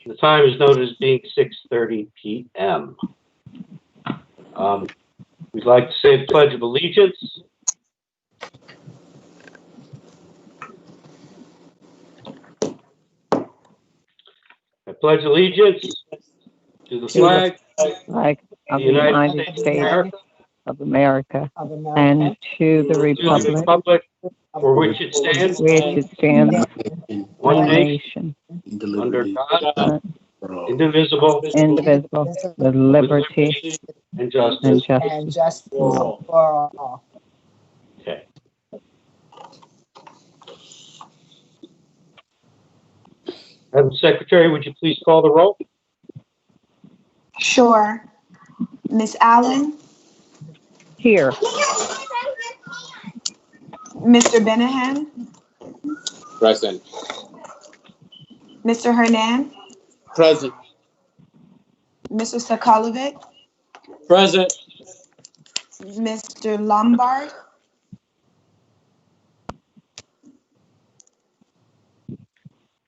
The time is noted as being 6:30 p.m. We'd like to say the Pledge of Allegiance. I pledge allegiance to the flag of the United States of America and to the republic for which it stands, one nation, under God, indivisible, with liberty and justice. For all. Okay. Madam Secretary, would you please call the roll? Sure. Ms. Allen? Here. Mr. Benahan? Present. Mr. Hernan? Present. Mr. Sokolovic? Present. Mr. Lombard?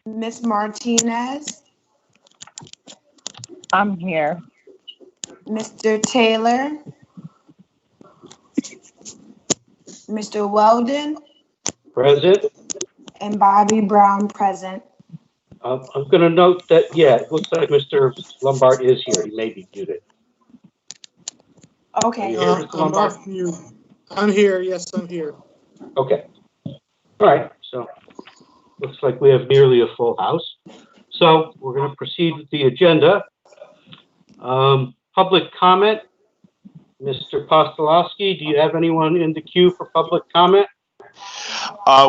Ms. Martinez? I'm here. Mr. Taylor? Mr. Weldon? Present. And Bobby Brown present. I'm going to note that, yeah, it looks like Mr. Lombard is here. He may be muted. Okay. I'm here. Yes, I'm here. Okay. All right. So looks like we have nearly a full house. So we're going to proceed with the agenda. Public comment. Mr. Postolowski, do you have anyone in the queue for public comment?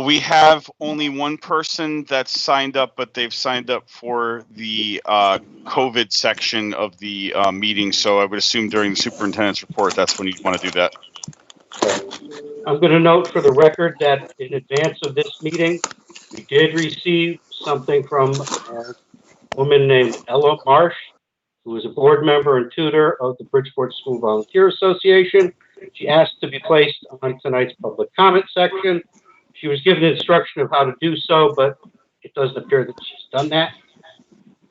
We have only one person that's signed up, but they've signed up for the COVID section of the meeting. So I would assume during the superintendent's report, that's when you want to do that. Okay. I'm going to note for the record that in advance of this meeting, we did receive something from a woman named Ella Marsh, who is a board member and tutor of the Bridgeport School Volunteer Association. She asked to be placed on tonight's public comment section. She was given instruction of how to do so, but it doesn't appear that she's done that.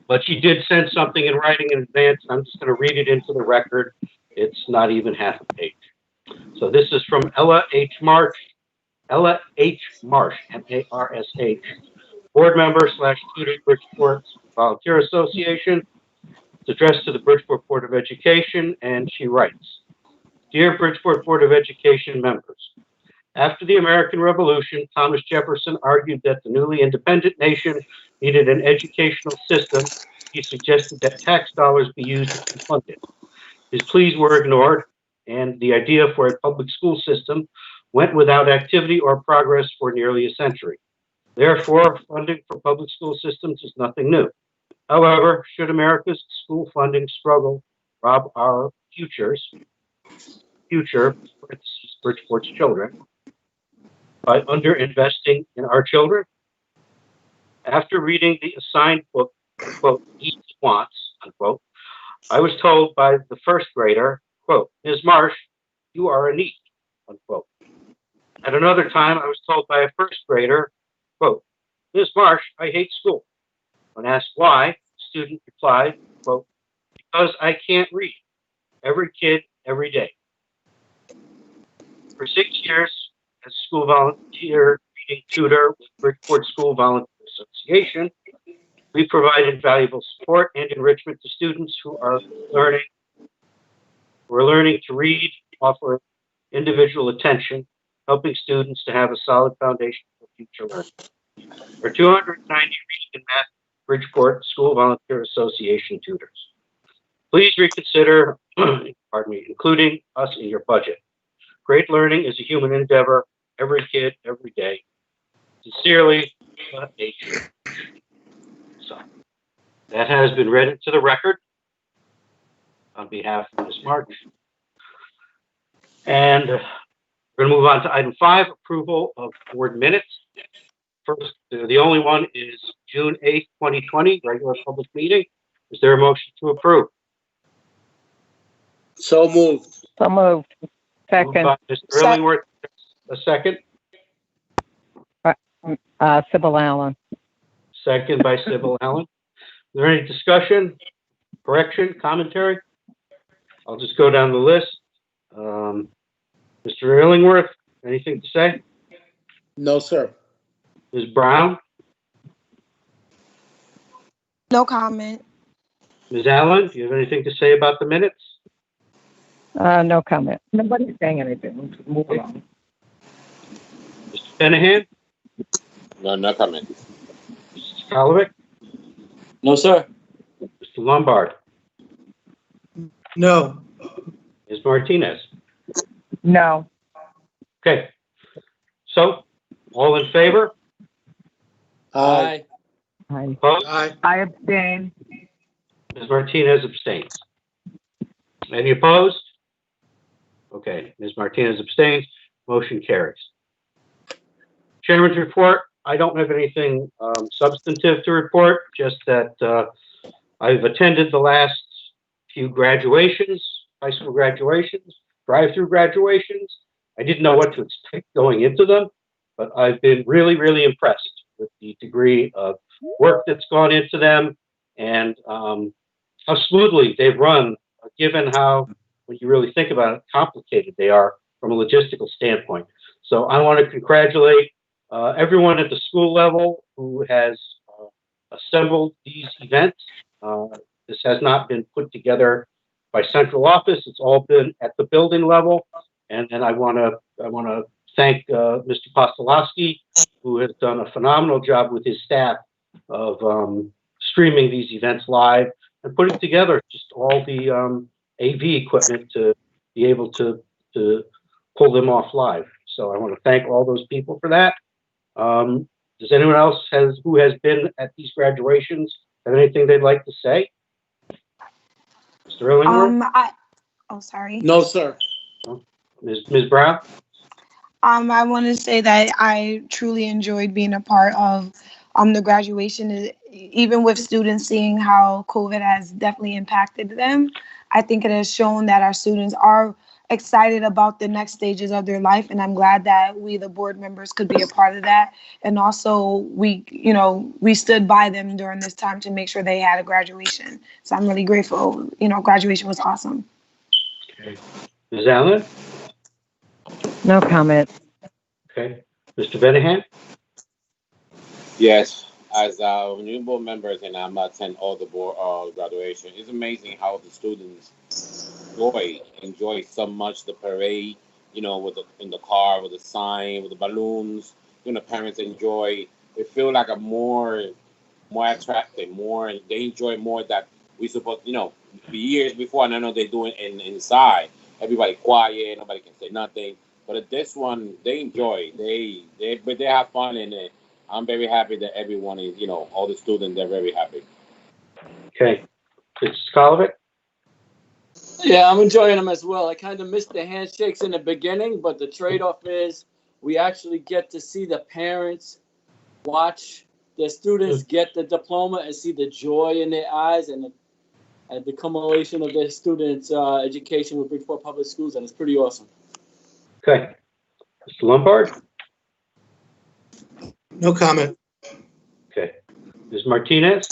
But she did send something in writing in advance. I'm just going to read it into the record. It's not even half a page. So this is from Ella H. Marsh, M-A-R-S-H, board member / tutor, Bridgeport Volunteer Association. It's addressed to the Bridgeport Board of Education, and she writes, "Dear Bridgeport Board of Education members, after the American Revolution, Thomas Jefferson argued that the newly independent nation needed an educational system. He suggested that tax dollars be used to fund it. His pleas were ignored, and the idea for a public school system went without activity or progress for nearly a century. Therefore, funding for public school systems is nothing new. However, should America's school funding struggle rob our future, Bridgeport's children, by underinvesting in our children? After reading the assigned book, quote, Each Wants, unquote, I was told by the first grader, quote, Ms. Marsh, you are a need, unquote. At another time, I was told by a first grader, quote, Ms. Marsh, I hate school. When asked why, the student replied, quote, because I can't read. Every kid, every day. For 6 years, as a school volunteer reading tutor with Bridgeport School Volunteer Association, we provided valuable support and enrichment to students who are learning to read, offer individual attention, helping students to have a solid foundation for future learning. There are 290 reading and math Bridgeport School Volunteer Association tutors. Please reconsider, including us in your budget. Great learning is a human endeavor, every kid, every day. Sincerely, H. So, that has been read into the record on behalf of Ms. March. And we're going to move on to item 5, approval of board minutes. First, the only one is June 8th, 2020, regular public meeting. Is there a motion to approve? So moved. So moved. Second. Mr. Illingworth, a second. Sybil Allen. Second by Sybil Allen. there any discussion, correction, commentary? I'll just go down the list. Mr. Illingworth, anything to say? No, sir. Ms. Brown? No comment. Ms. Allen, do you have anything to say about the minutes? No comment. Nobody's saying anything. Move along. Mr. Benahan? No, no comment. Mr. Kolovic? No, sir. Mr. Lombard? No. Ms. Martinez? No. Okay. So, all in favor? Aye. Opposed? Aye. I abstain. Ms. Martinez abstains. Any opposed? Okay, Ms. Martinez abstains. Motion carries. Chairman's report. I don't have anything substantive to report, just that I've attended the last few graduations, high school graduations, drive-through graduations. I didn't know what to expect going into them, but I've been really, really impressed with the degree of work that's gone into them and how smoothly they've run, given how, when you really think about it, complicated they are from a logistical standpoint. So I want to congratulate everyone at the school level who has assembled these events. This has not been put together by central office. It's all been at the building level. And I want to thank Mr. Postolowski, who has done a phenomenal job with his staff of streaming these events live and putting together just all the AV equipment to be able to pull them off live. So I want to thank all those people for that. Does anyone else who has been at these graduations have anything they'd like to say? Mr. Illingworth? Sorry. No, sir. Ms. Brown? I want to say that I truly enjoyed being a part of the graduation, even with students seeing how COVID has definitely impacted them. I think it has shown that our students are excited about the next stages of their life, and I'm glad that we, the board members, could be a part of that. And also, we stood by them during this time to make sure they had a graduation. So I'm really grateful. Graduation was awesome. Okay. Ms. Allen? No comment. Okay. Mr. Benahan? Yes. As new board members, and I'm attend all the board graduation. It's amazing how the students enjoy so much the parade. In the car with the sign, with the balloons. The parents enjoy. They feel like a more attractive, they enjoy more that we supposed. Years before, and I know they do it inside. Everybody quiet, nobody can say nothing. But at this one, they enjoy. They have fun, and I'm very happy that everyone is, all the students, they're very happy. Okay. Mr. Kolovic? Yeah, I'm enjoying them as well. I kind of missed the handshakes in the beginning, but the trade-off is we actually get to see the parents watch the students get the diploma and see the joy in their eyes and the culmination of their students' education with Bridgeport Public Schools, and it's pretty awesome. Okay. Mr. Lombard? No comment. Okay. Ms. Martinez?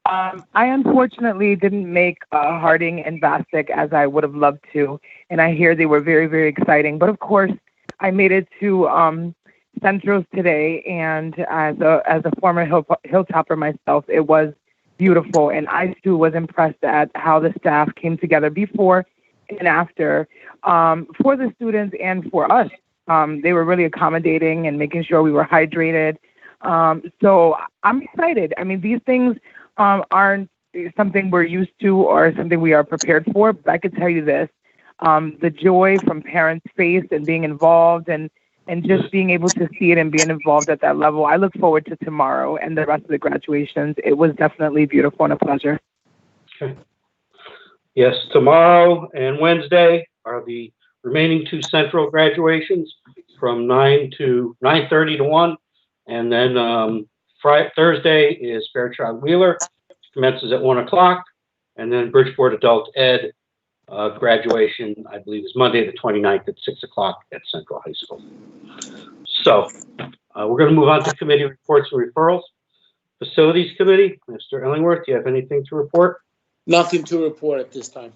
I unfortunately didn't make Harding and Vasek as I would have loved to, and I hear they were very, very exciting. But of course, I made it to Centros today, and as a former Hilltopper myself, it was beautiful, and I too was impressed at how the staff came together before and after for the students and for us. They were really accommodating and making sure we were hydrated. So I'm excited. I mean, these things aren't something we're used to or something we are prepared for, but I can tell you this, the joy from parents' face and being involved and just being able to see it and being involved at that level. I look forward to tomorrow and the rest of the graduations. It was definitely beautiful and a pleasure. Okay. Yes, tomorrow and Wednesday are the remaining two central graduations from 9:30 to 1. And then Thursday is Fairchild Wheeler, commences at 1 o'clock. And then Bridgeport Adult Ed graduation, I believe, is Monday the 29th at 6 o'clock at Central High School. So we're going to move on to committee reports and referrals. Facilities Committee, Mr. Illingworth, do you have anything to report? Nothing to report at this time.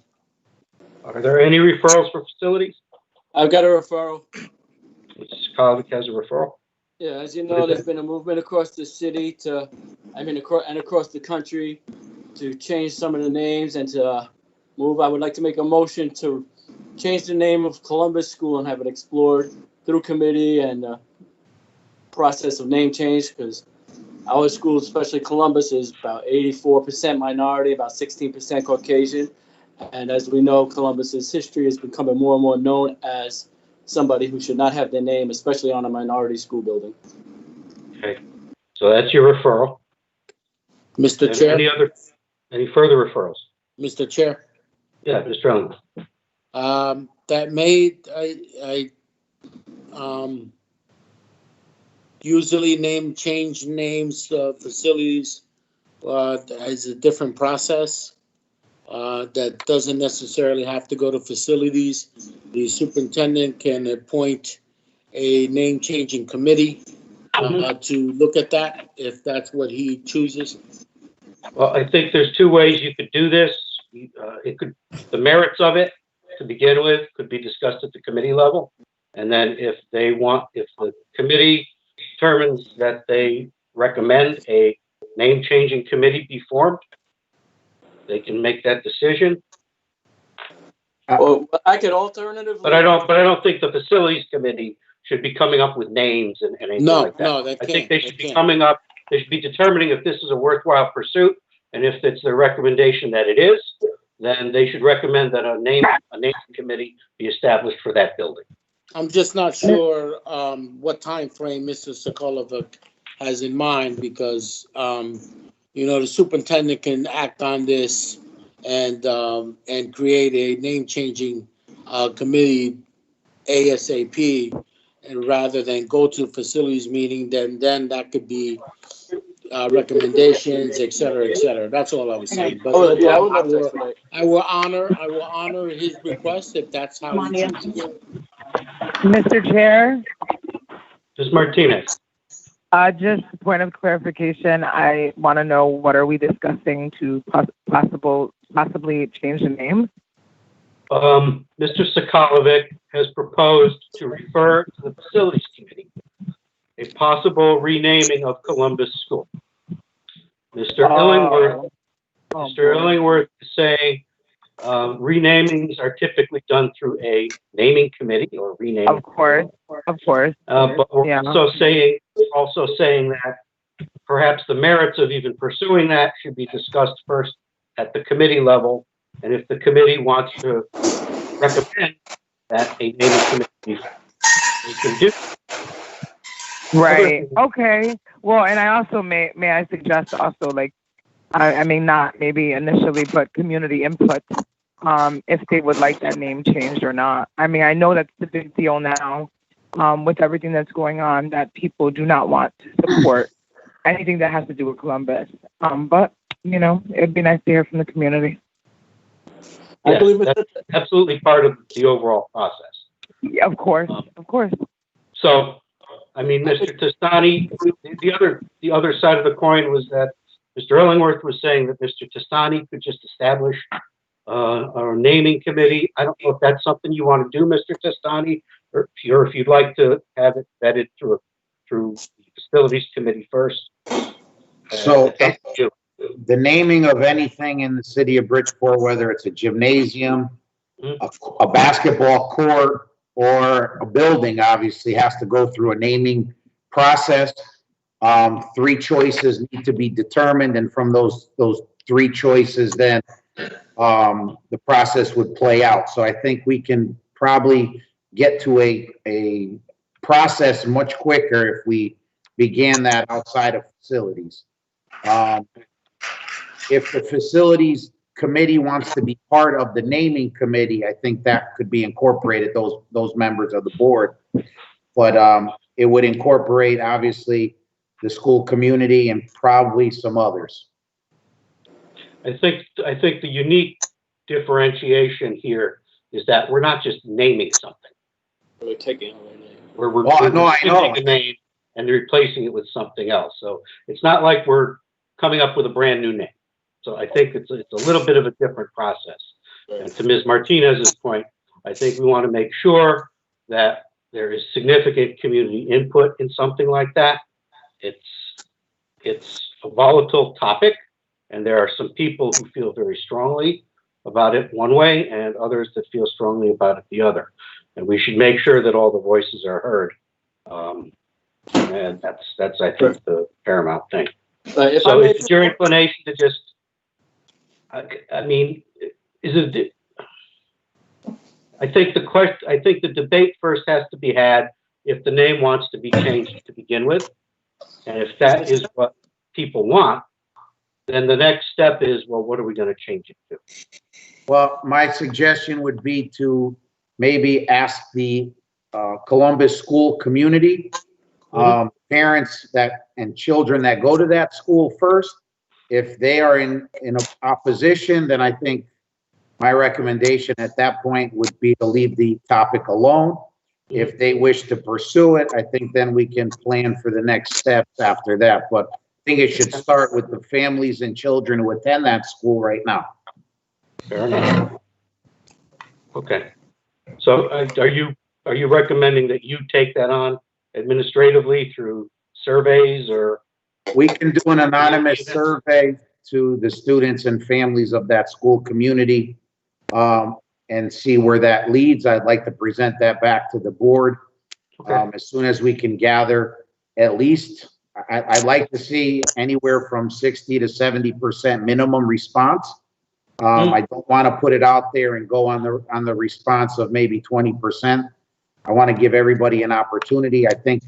Are there any referrals for facilities? I've got a referral. Mrs. Kovic has a referral. Yeah, as you know, there's been a movement across the city across the country to change some of the names and to move. I would like to make a motion to change the name of Columbus School and have it explored through committee and process of name change, because our school, especially Columbus, is about 84% minority, about 16% Caucasian. And as we know, Columbus's history is becoming more and more known as somebody who should not have their name, especially on a minority school building. Okay, so that's your referral. Mr. Chair. Any further referrals? Mr. Chair. Yeah, Mr. Illingworth. That made I usually change names facilities as a different process that doesn't necessarily have to go to facilities. The superintendent can appoint a name changing committee to look at that if that's what he chooses. Well, I think there's two ways you could do this. The merits of it to begin with could be discussed at the committee level. And then if the committee determines that they recommend a name changing committee be formed, they can make that decision. Well, I could alternatively. But I don't think the facilities committee should be coming up with names and anything like that. No, they can't. I think they should be coming up. They should be determining if this is a worthwhile pursuit, and if it's their recommendation that it is, then they should recommend that a name committee be established for that building. I'm just not sure what time frame Mr. Sokolovic has in mind, because the superintendent can act on this and create a name changing committee ASAP, and rather than go to facilities meeting, then that could be recommendations, et cetera. That's all I was saying. But I will honor his request if that's how he chooses. Mr. Chair, Ms. Martinez. just a point of clarification. I want to know, what are we discussing to possibly change the name? Mr. Sokolovic has proposed to refer to the facilities committee a possible renaming of Columbus School. Mr. Illingworth is saying renamings are typically done through a naming committee or renaming. Of course. But we're also saying that perhaps the merits of even pursuing that should be discussed first at the committee level. And if the committee wants to recommend that a naming committee, they can do. Right. Okay. Well, and I also may I suggest also, like, I mean, not maybe initially, but community input, if they would like that name changed or not. I mean, I know that's the big deal now, with everything that's going on, that people do not want to support anything that has to do with Columbus. But it'd be nice to hear from the community. I believe that's absolutely part of the overall process. Yeah, of course. So, I mean, Mr. Testani, the other side of the coin was that Mr. Illingworth was saying that Mr. Testani could just establish a naming committee. I don't know if that's something you want to do, Mr. Testani, or if you'd like to have it vetted through the facilities committee first. So the naming of anything in the city of Bridgeport, whether it's a gymnasium, a basketball court, or a building, obviously has to go through a naming process. 3 choices need to be determined, and from those 3 choices, then the process would play out. So I think we can probably get to a process much quicker if we began that outside of facilities. If the facilities committee wants to be part of the naming committee, I think that could be incorporated, those members of the board. But it would incorporate, obviously, the school community and probably some others. I think the unique differentiation here is that we're not just naming something. We're taking away name. We're taking a name and replacing it with something else. So it's not like we're coming up with a brand new name. So I think it's a little bit of a different process. And to Ms. Martinez's point, I think we want to make sure that there is significant community input in something like that. It's a volatile topic, and there are some people who feel very strongly about it one way and others that feel strongly about it the other. And we should make sure that all the voices are heard. And that's I think the paramount thing. So is it your inclination to just, I mean, is it, I think the debate first has to be had if the name wants to be changed to begin with. And if that is what people want, then the next step is, well, what are we going to change it to? Well, my suggestion would be to maybe ask the Columbus school community, parents and children that go to that school first. If they are in opposition, then I think my recommendation at that point would be to leave the topic alone. If they wish to pursue it, I think then we can plan for the next steps after that. But I think it should start with the families and children who attend that school right now. Fair enough. Okay. So are you recommending that you take that on administratively through surveys, or? We can do an anonymous survey to the students and families of that school community and see where that leads. I'd like to present that back to the board as soon as we can gather at least. I'd like to see anywhere from 60 to 70% minimum response. I don't want to put it out there and go on the response of maybe 20%. I want to give everybody an opportunity. I think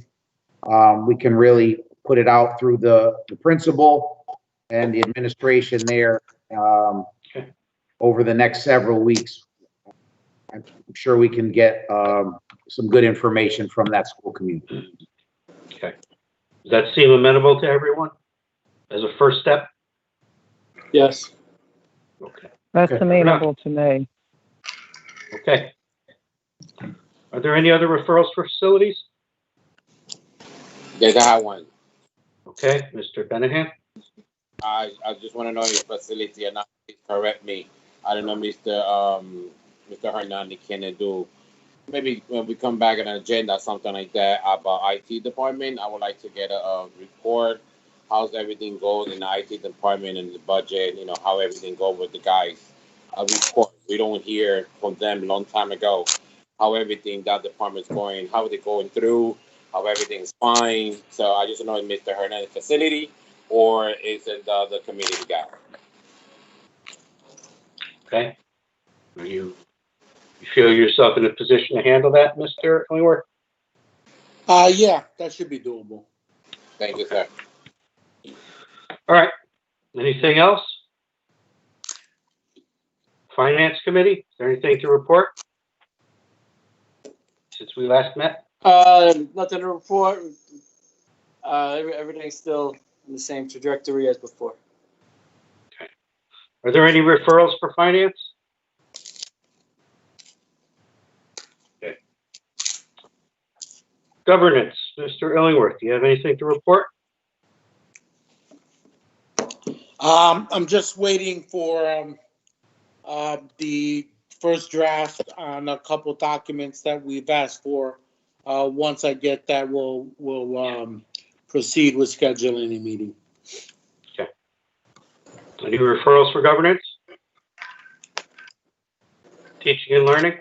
we can really put it out through the principal and the administration there over the next several weeks. I'm sure we can get some good information from that school community. Okay. Does that seem amenable to everyone as a first step? Yes. Okay. That's amenable to me. Okay. Are there any other referrals for facilities? Yes, I have one. Okay, Mr. Benahan. I just want to know your facility, and please correct me. I don't know, Mr. Hernandez can do. Maybe when we come back on an agenda, something like that about IT department. I would like to get a report. How's everything goes in the IT department and the budget? You know, how everything goes with the guys. A report. We don't hear from them a long time ago how everything that department's going, how they're going through, how everything's fine. So I just know in Mr. Hernandez facility, or is it the community guy? Okay. You feel yourself in a position to handle that, Mr. Illingworth? Yeah, that should be doable. Thank you, sir. All right. Anything else? Finance Committee, is there anything to report since we last met? Nothing to report. Everything's still in the same trajectory as before. Okay. Are there any referrals for finance? Okay. Governance, Mr. Illingworth, do you have anything to report? I'm just waiting for the first draft on a couple documents that we've asked for. Once I get that, we'll proceed with scheduling a meeting. Okay. Any referrals for governance? Teaching and learning?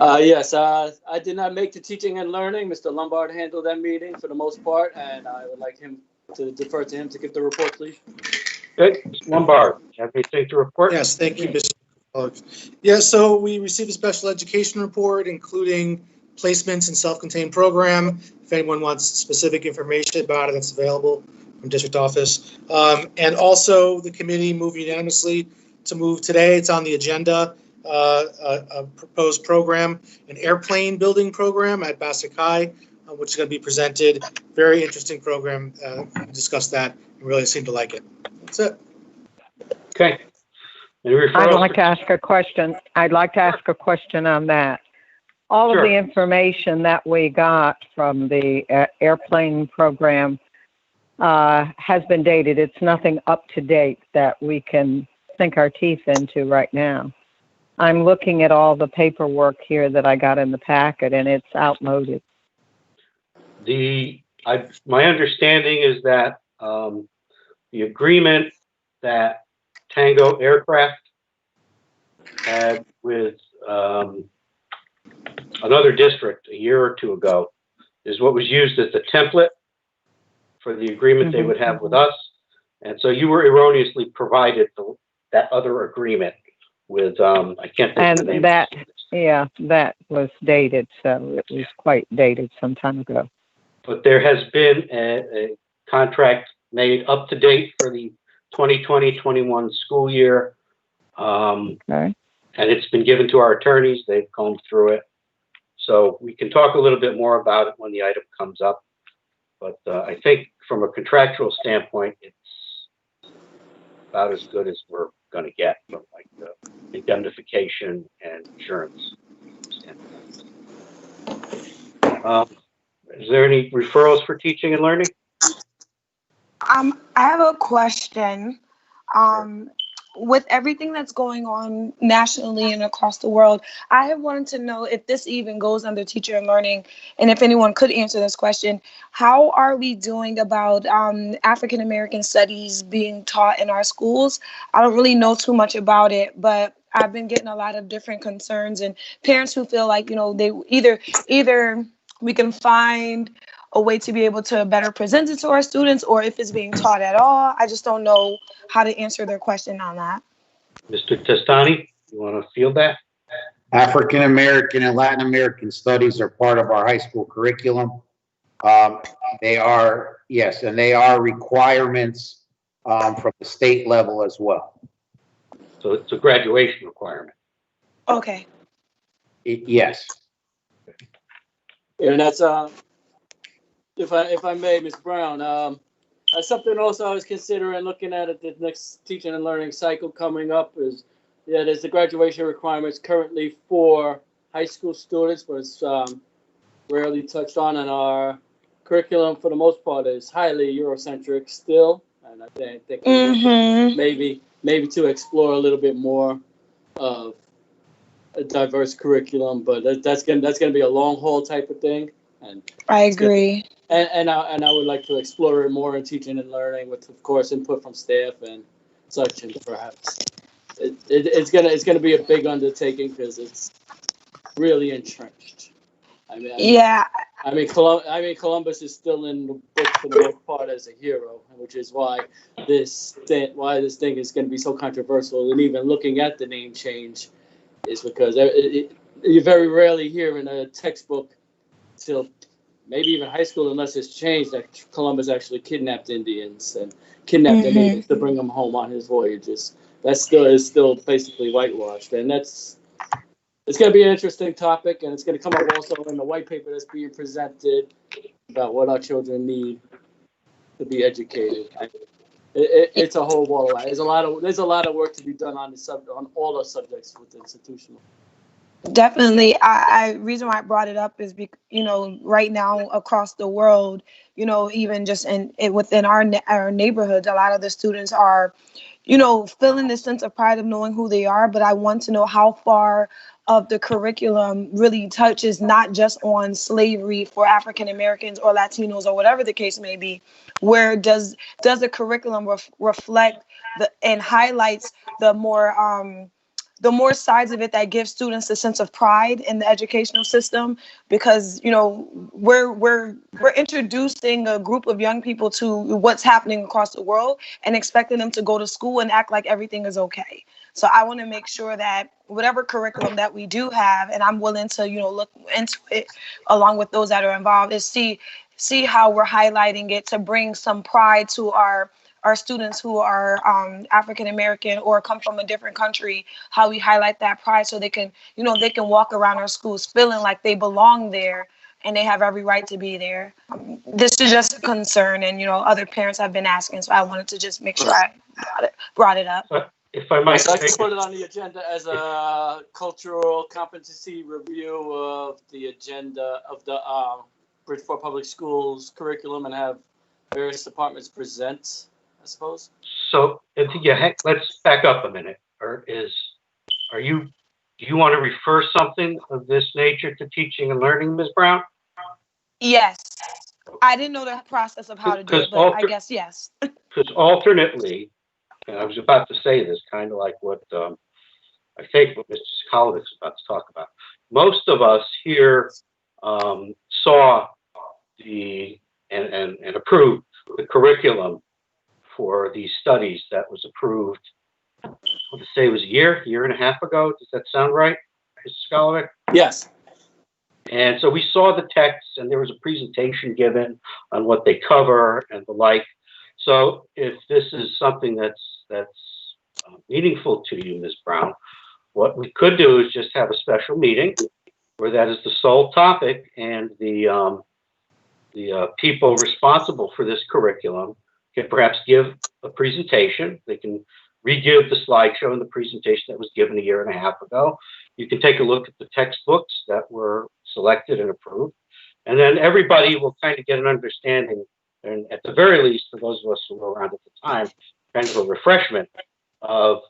Yes, I did not make the teaching and learning. Mr. Lombard handled that meeting for the most part, and I would like him to defer to him to give the report, please. Good. Mr. Lombard, do you have anything to report? Yes, thank you, Mr. Yeah, so we received a special education report, including placements and self-contained program. If anyone wants specific information about it, that's available from district office. And also the committee moved unanimously to move today. It's on the agenda, a proposed program, an airplane building program at Bassick High, which is going to be presented. Very interesting program. We discussed that and really seem to like it. That's it. Okay. I'd like to ask a question. I'd like to ask a question on that. All of the information that we got from the airplane program, has been dated. It's nothing up to date that we can sink our teeth into right now. I'm looking at all the paperwork here that I got in the packet, and it's outmoded. My understanding is that the agreement that Tango Aircraft had with another district a year or two ago is what was used as the template for the agreement they would have with us. And so you were erroneously provided that other agreement with, I can't think of the name. And that was dated, so it was quite dated some time ago. But there has been a contract made up to date for the 2020-21 school year. Okay. And it's been given to our attorneys. They've combed through it. So we can talk a little bit more about it when the item comes up. But I think from a contractual standpoint, it's about as good as we're going to get from like the indemnification and insurance standpoint. Is there any referrals for teaching and learning? I have a question. Sure. With everything that's going on nationally and across the world, I have wanted to know if this even goes under teacher and learning, and if anyone could answer this question, how are we doing about African American studies being taught in our schools? I don't really know too much about it, but I've been getting a lot of different concerns and parents who feel like, you know, they either we can find a way to be able to better present it to our students, or if it's being taught at all. I just don't know how to answer their question on that. Mr. Testani, you want to field that? African American and Latin American studies are part of our high school curriculum. They are, yes, and they are requirements from the state level as well. So it's a graduation requirement. Okay. Yes. And that's if I may, Ms. Brown, that's something also I was considering looking at the next teaching and learning cycle coming up is, there's the graduation requirements currently for high school students, but it's rarely touched on, and our curriculum for the most part is highly Eurocentric still, and I think maybe to explore a little bit more of a diverse curriculum, but that's gonna be a long haul type of thing, and I agree. And I would like to explore it more in teaching and learning, with of course input from staff and such, and perhaps it's gonna be a big undertaking because it's really entrenched. I mean, Columbus is still in the book for the most part as a hero, which is why this thing is going to be so controversial. And even looking at the name change is because you very rarely hear in a textbook till maybe even high school, unless it's changed, that Columbus actually kidnapped Indians and kidnapped Indians to bring them home on his voyages. That is still basically whitewashed, and it's going to be an interesting topic, and it's going to come up also in the white paper that's being presented about what our children need to be educated. It's a whole wall of life. There's a lot of work to be done on all the subjects with institutional. Definitely. Reason why I brought it up is because, right now across the world, even just within our neighborhoods, a lot of the students are, feeling this sense of pride of knowing who they are. But I want to know how far of the curriculum really touches not just on slavery for African Americans or Latinos or whatever the case may be. Where does the curriculum reflect and highlights the more sides of it that give students a sense of pride in the educational system, because we're introducing a group of young people to what's happening across the world and expecting them to go to school and act like everything is okay. So I want to make sure that whatever curriculum that we do have, and I'm willing to look into it along with those that are involved, is see how we're highlighting it to bring some pride to our students who are African American or come from a different country, how we highlight that pride so they can walk around our schools feeling like they belong there and they have every right to be there. This is just a concern, and other parents have been asking, so I wanted to just make sure I brought it up. If I might, I can put it on the agenda as a cultural competency review of the agenda of the Bridgeport Public Schools curriculum, and have various departments present, I suppose. So, let's back up a minute. Do you want to refer something of this nature to teaching and learning, Ms. Brown? Yes. I didn't know the process of how to do it, but I guess yes. Because alternately, and I was about to say this, kind of like what I think what Mr. Sokolovic's about to talk about. Most of us here saw and approved the curriculum for these studies that was approved. I want to say it was a year and a half ago. Does that sound right, Mr. Skolovic? Yes. And so we saw the text, and there was a presentation given on what they cover and the like. So if this is something that's meaningful to you, Ms. Brown, what we could do is just have a special meeting where that is the sole topic, and the people responsible for this curriculum can perhaps give a presentation. They can re-give the slideshow and the presentation that was given a year and a half ago. You can take a look at the textbooks that were selected and approved, and then everybody will kind of get an understanding, and at the very least, for those of us who were around at the time, kind of a refreshment of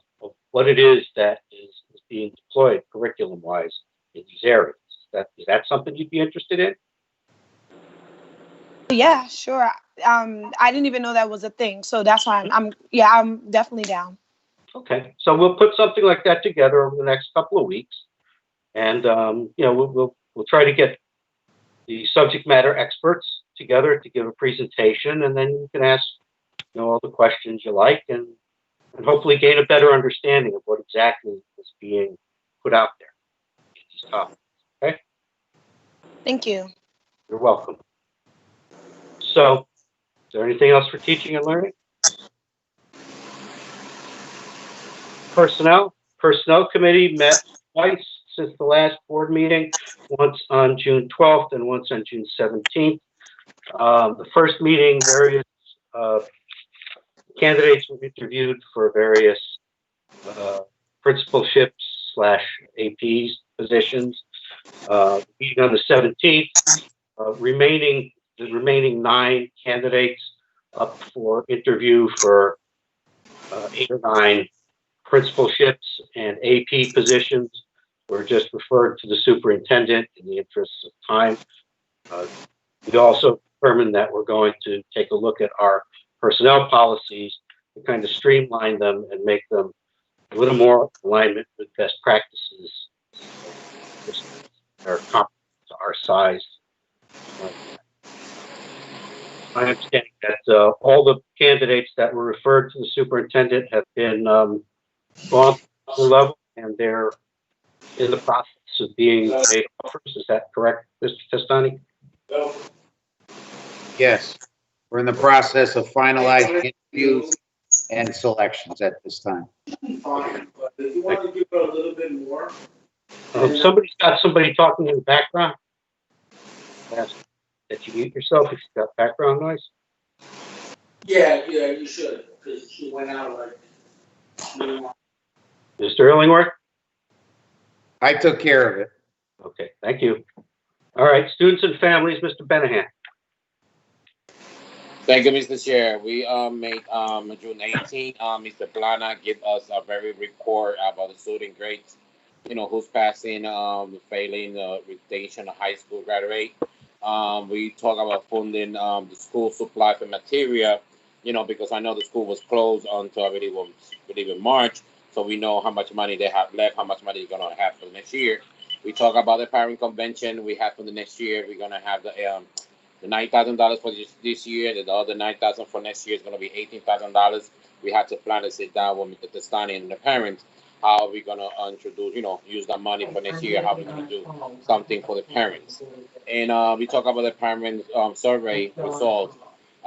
what it is that is being deployed curriculum-wise in these areas. Is that something you'd be interested in? Yeah, sure. I didn't even know that was a thing, so that's why I'm definitely down. Okay, so we'll put something like that together over the next couple of weeks, and we'll try to get the subject matter experts together to give a presentation, and then you can ask all the questions you like, and hopefully gain a better understanding of what exactly is being put out there in these topics. Okay. Thank you. You're welcome. So, is there anything else for teaching and learning? Personnel committee met twice since the last board meeting, once on June 12th and once on June 17th. The first meeting, various candidates were interviewed for various principalships / APs positions. Meeting on the 17th, the remaining 9 candidates up for interview for 8 or 9 principalships and AP positions were just referred to the superintendent in the interest of time. We also determined that we're going to take a look at our personnel policies to kind of streamline them and make them a little more alignment with best practices that are comparable to our size. My understanding that all the candidates that were referred to the superintendent have been gone to the level, and they're in the process of being made offers. Is that correct, Mr. Testani? Yes, we're in the process of finalizing interviews and selections at this time. Fine, but if you want to give it a little bit more. Somebody's got somebody talking in the background. Ask that you mute yourself if you've got background noise. Yeah, you should, because she went out like. Mr. Illingworth? I took care of it. Okay, thank you. All right, students and families, Mr. Benahan. Thank you, Mr. Chair. We made June 18th. Mr. Plana give us a very report about the student grades. Who's passing, failing, retention, high school graduate. We talk about funding the school supply for material. Because I know the school was closed until I believe in March. So we know how much money they have left, how much money they're gonna have for the next year. We talk about the parent convention we have for the next year. We're gonna have the $9,000 for this year. The other $9,000 for next year is gonna be $18,000. We have to plan to sit down with Mr. Testani and the parents. How are we gonna introduce, use that money for next year? How are we gonna do something for the parents? And we talk about the parent survey results.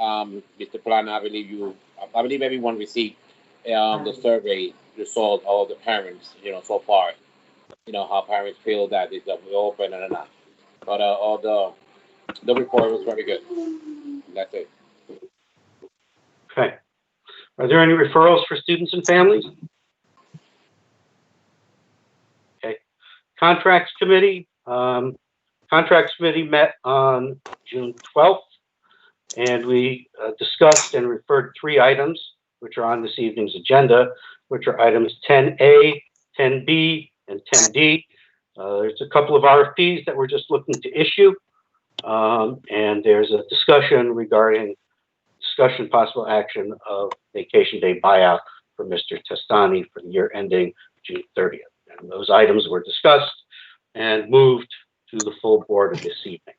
Mr. Plana, I believe everyone received the survey result of the parents, so far, how parents feel that it's open or not. But all the report was very good. That's it. Okay. Are there any referrals for students and families? Okay. Contracts committee. Contracts committee met on June 12th. And we discussed and referred 3 items, which are on this evening's agenda, which are items 10A, 10B, and 10D. There's a couple of RFPs that we're just looking to issue. And there's a discussion regarding possible action of vacation day buyout for Mr. Testani for the year ending June 30th. And those items were discussed and moved to the full board of this evening.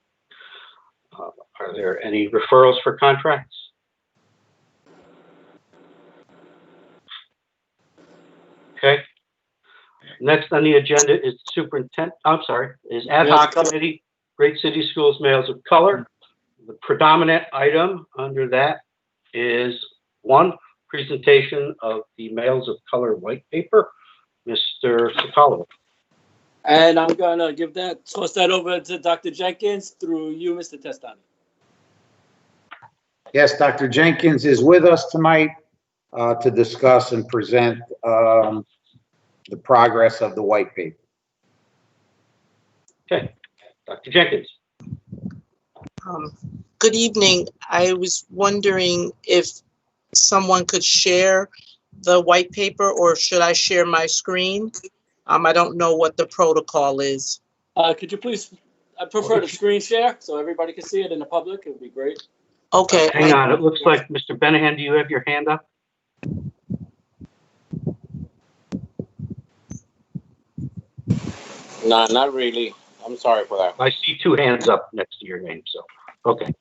Are there any referrals for contracts? Okay. Next on the agenda is ad hoc committee, Great City Schools Males of Color. The predominant item under that is 1, presentation of the Males of Color white paper. Mr. Sokolov. And I'm gonna toss that over to Dr. Jenkins through you, Mr. Testani. Yes, Dr. Jenkins is with us tonight to discuss and present the progress of the white paper. Okay, Dr. Jenkins. Good evening. I was wondering if someone could share the white paper, or should I share my screen? I don't know what the protocol is. Could you please, I prefer the screen share so everybody can see it in the public. It would be great. Okay. Hang on, it looks like Mr. Benahan, do you have your hand up? No, not really. I'm sorry for that. I see 2 hands up next to your name, so, okay.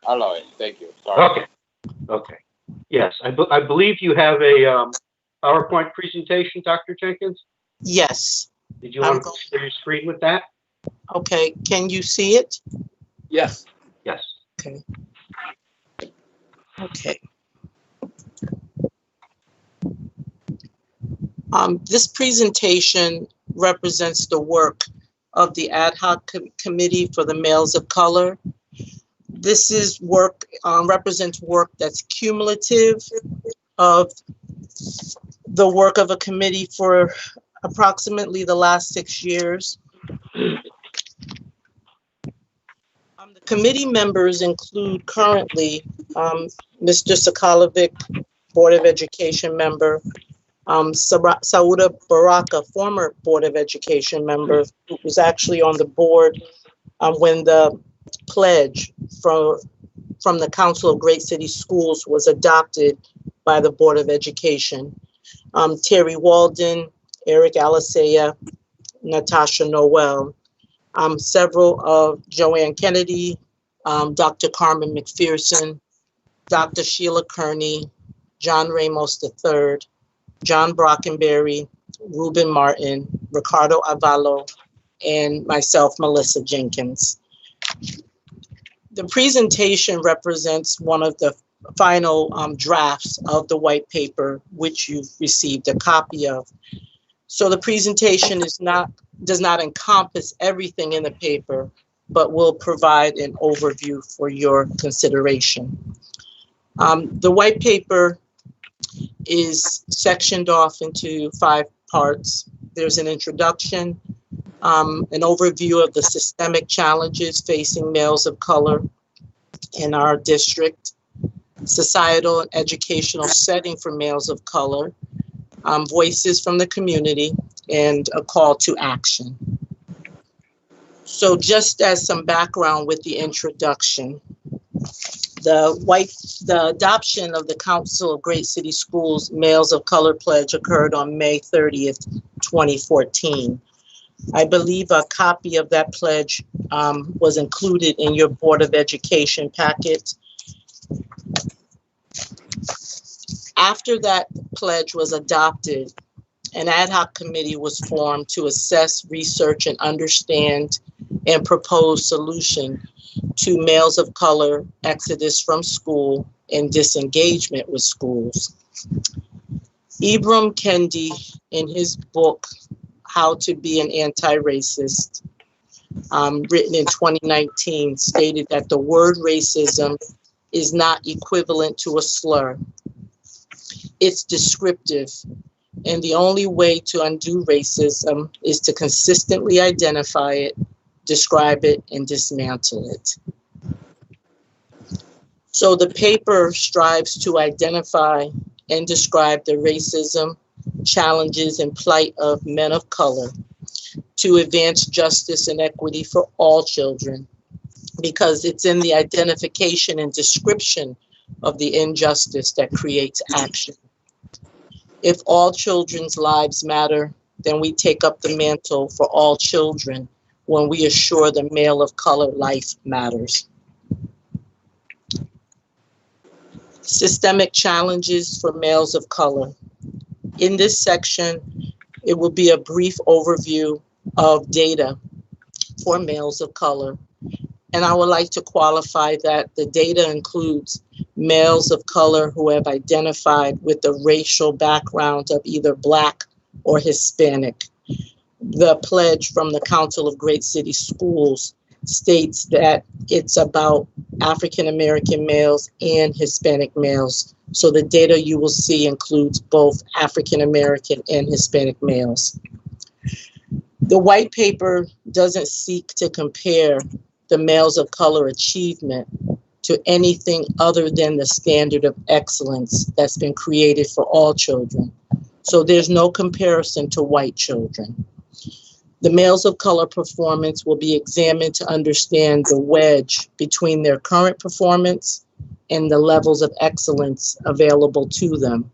I'll allow it. Thank you. Sorry. Okay, okay. Yes, I believe you have a PowerPoint presentation, Dr. Jenkins? Yes. Did you want to share your screen with that? Okay, can you see it? Yes. Yes. Okay. Okay. This presentation represents the work of the ad hoc committee for the Males of Color. This is work, represents work that's cumulative of the work of a committee for approximately the last 6 years. The committee members include currently Mr. Sokolovic, Board of Education member, Sauda Baraka, former Board of Education member, who was actually on the board when the pledge from the Council of Great City Schools was adopted by the Board of Education. Terry Walden, Eric Alisea, Natasha Noel, several of Joanne Kennedy, Dr. Carmen McPherson, Dr. Sheila Kearney, John Ramos III, John Brockenberry, Ruben Martin, Ricardo Avalo, and myself, Melissa Jenkins. The presentation represents one of the final drafts of the white paper, which you've received a copy of. So the presentation does not encompass everything in the paper, but will provide an overview for your consideration. The white paper is sectioned off into 5 parts. There's an introduction, an overview of the systemic challenges facing males of color in our district, societal and educational setting for males of color, voices from the community, and a call to action. So just as some background with the introduction, the adoption of the Council of Great City Schools Males of Color Pledge occurred on May 30th, 2014. I believe a copy of that pledge was included in your Board of Education packet. After that pledge was adopted, an ad hoc committee was formed to assess, research, and understand and propose solution to males of color exodus from school and disengagement with schools. Ibram Kendi, in his book, How to Be an Anti-Racist, written in 2019, stated that the word racism is not equivalent to a slur. It's descriptive, and the only way to undo racism is to consistently identify it, describe it, and dismantle it. So the paper strives to identify and describe the racism, challenges, and plight of men of color to advance justice and equity for all children, because it's in the identification and description of the injustice that creates action. If all children's lives matter, then we take up the mantle for all children when we assure the male of color life matters. Systemic challenges for males of color. In this section, it will be a brief overview of data for males of color. And I would like to qualify that the data includes males of color who have identified with the racial background of either Black or Hispanic. The pledge from the Council of Great City Schools states that it's about African American males and Hispanic males. So the data you will see includes both African American and Hispanic males. The white paper doesn't seek to compare the males of color achievement to anything other than the standard of excellence that's been created for all children. So there's no comparison to white children. The males of color performance will be examined to understand the wedge between their current performance and the levels of excellence available to them.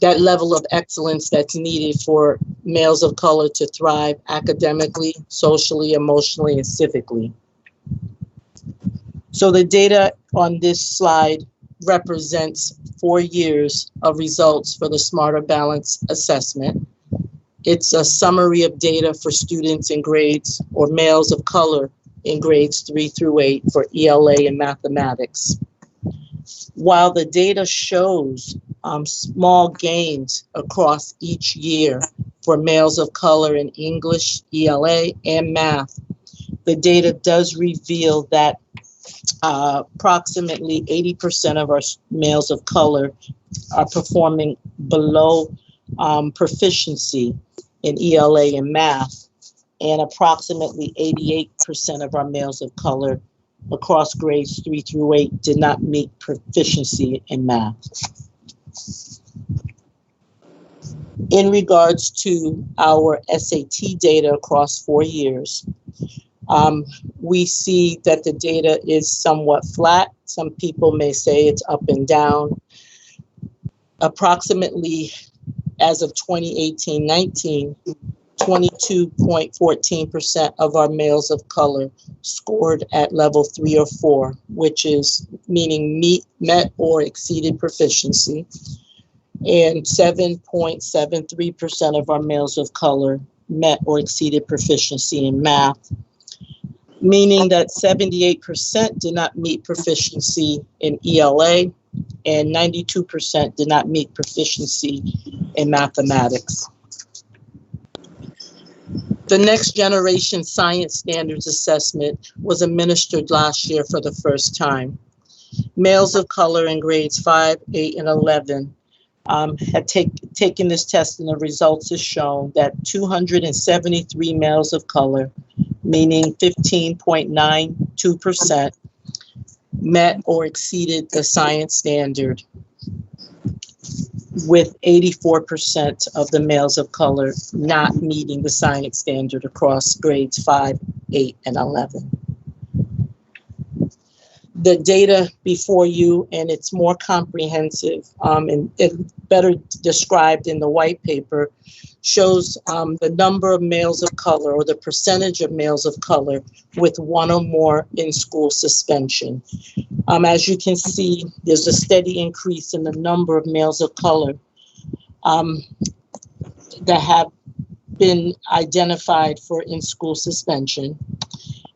That level of excellence that's needed for males of color to thrive academically, socially, emotionally, and civically. So the data on this slide represents 4 years of results for the Smarter Balance assessment. It's a summary of data for students in grades or males of color in grades 3 through 8 for ELA and mathematics. While the data shows small gains across each year for males of color in English, ELA, and math, the data does reveal that approximately 80% of our males of color are performing below proficiency in ELA and math, and approximately 88% of our males of color across grades 3 through 8 did not meet proficiency in math. In regards to our SAT data across 4 years, we see that the data is somewhat flat. Some people may say it's up and down. Approximately as of 2018-19, 22.14% of our males of color scored at level 3 or 4, which is meaning met or exceeded proficiency. And 7.73% of our males of color met or exceeded proficiency in math, meaning that 78% did not meet proficiency in ELA and 92% did not meet proficiency in mathematics. The Next Generation Science Standards Assessment was administered last year for the first time. Males of color in grades 5, 8, and 11 had taken this test, and the results is shown that 273 males of color, meaning 15.92%, met or exceeded the science standard, with 84% of the males of color not meeting the science standard across grades 5, 8, and 11. The data before you, and it's more comprehensive and better described in the white paper, shows the number of males of color, or the percentage of males of color with one or more in-school suspension. As you can see, there's a steady increase in the number of males of color that have been identified for in-school suspension.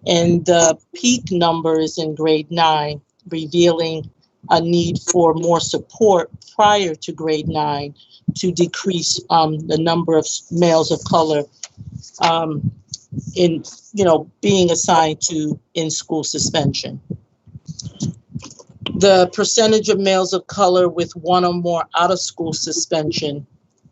And the peak number is in grade 9, revealing a need for more support prior to grade 9 to decrease the number of males of color being assigned to in-school suspension. The percentage of males of color with one or more out-of-school suspension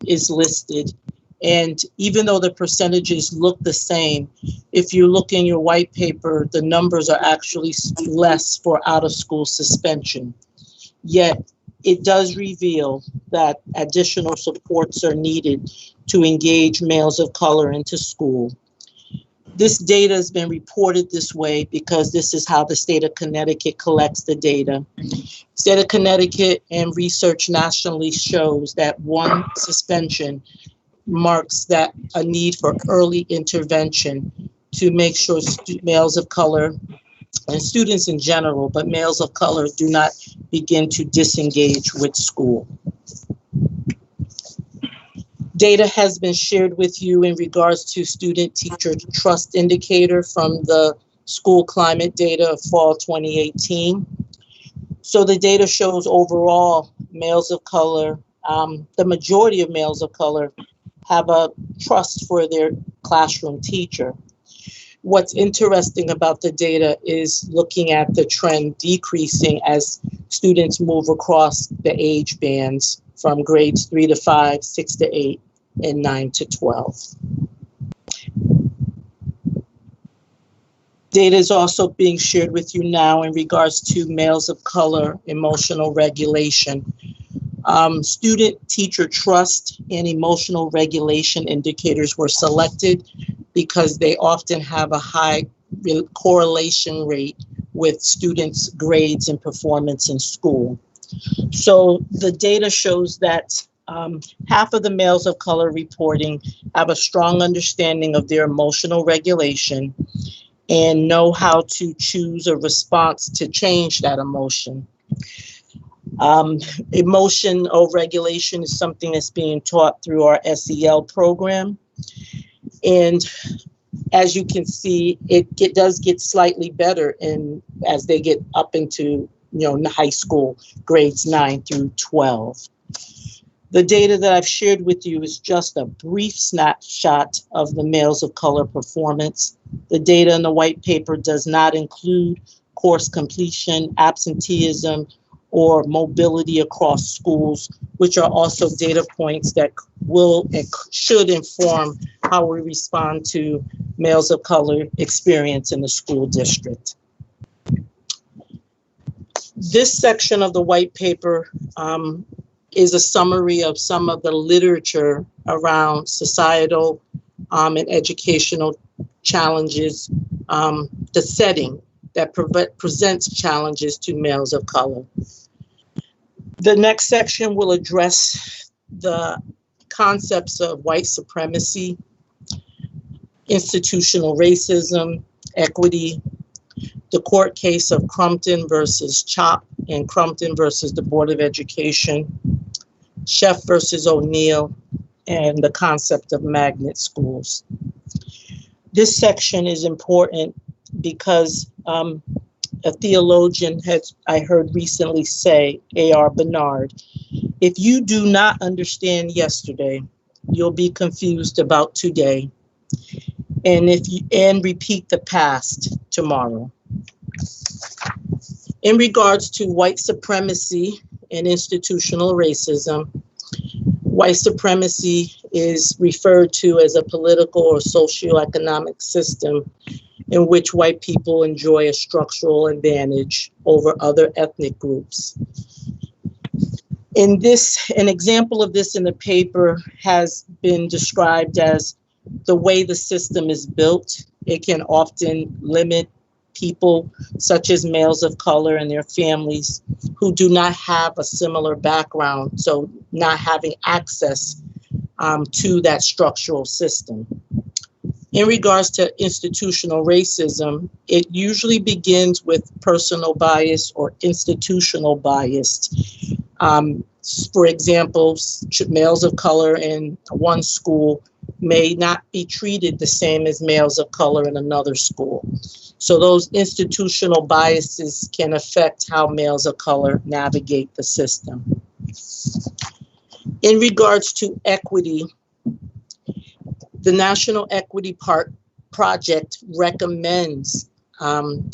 is listed And even though the percentages look the same, if you look in your white paper, the numbers are actually less for out-of-school suspension. Yet it does reveal that additional supports are needed to engage males of color into school. This data has been reported this way because this is how the state of Connecticut collects the data. State of Connecticut and research nationally shows that one suspension marks that a need for early intervention to make sure males of color and students in general, but males of color do not begin to disengage with school. Data has been shared with you in regards to student-teacher trust indicator from the school climate data of fall 2018. So the data shows overall males of color, the majority of males of color have a trust for their classroom teacher. What's interesting about the data is looking at the trend decreasing as students move across the age bands from grades 3 to 5, 6 to 8, and 9 to 12. Data is also being shared with you now in regards to males of color emotional regulation. Student-teacher trust and emotional regulation indicators were selected because they often have a high correlation rate with students' grades and performance in school. So the data shows that half of the males of color reporting have a strong understanding of their emotional regulation and know how to choose a response to change that emotion. Emotional regulation is something that's being taught through our SEL program. And as you can see, it does get slightly better as they get up into high school, grades 9 through 12. The data that I've shared with you is just a brief snapshot of the males of color performance. The data in the white paper does not include course completion, absenteeism, or mobility across schools, which are also data points that will and should inform how we respond to males of color experience in the school district. This section of the white paper is a summary of some of the literature around societal and educational challenges, the setting that presents challenges to males of color. The next section will address the concepts of white supremacy, institutional racism, equity, the court case of CRUMPTON versus CHOMP and CRUMPTON versus the Board of Education, SHEFF versus O'Neill, and the concept of magnet schools. This section is important because a theologian I heard recently say, A.R. Bernard, if you do not understand yesterday, you'll be confused about today, and repeat the past tomorrow. In regards to white supremacy and institutional racism, white supremacy is referred to as a political or socioeconomic system in which white people enjoy a structural advantage over other ethnic groups. An example of this in the paper has been described as the way the system is built. It can often limit people such as males of color and their families who do not have a similar background, so not having access to that structural system. In regards to institutional racism, it usually begins with personal bias or institutional bias. For example, males of color in one school may not be treated the same as males of color in another school. So those institutional biases can affect how males of color navigate the system. In regards to equity, the National Equity Project recommends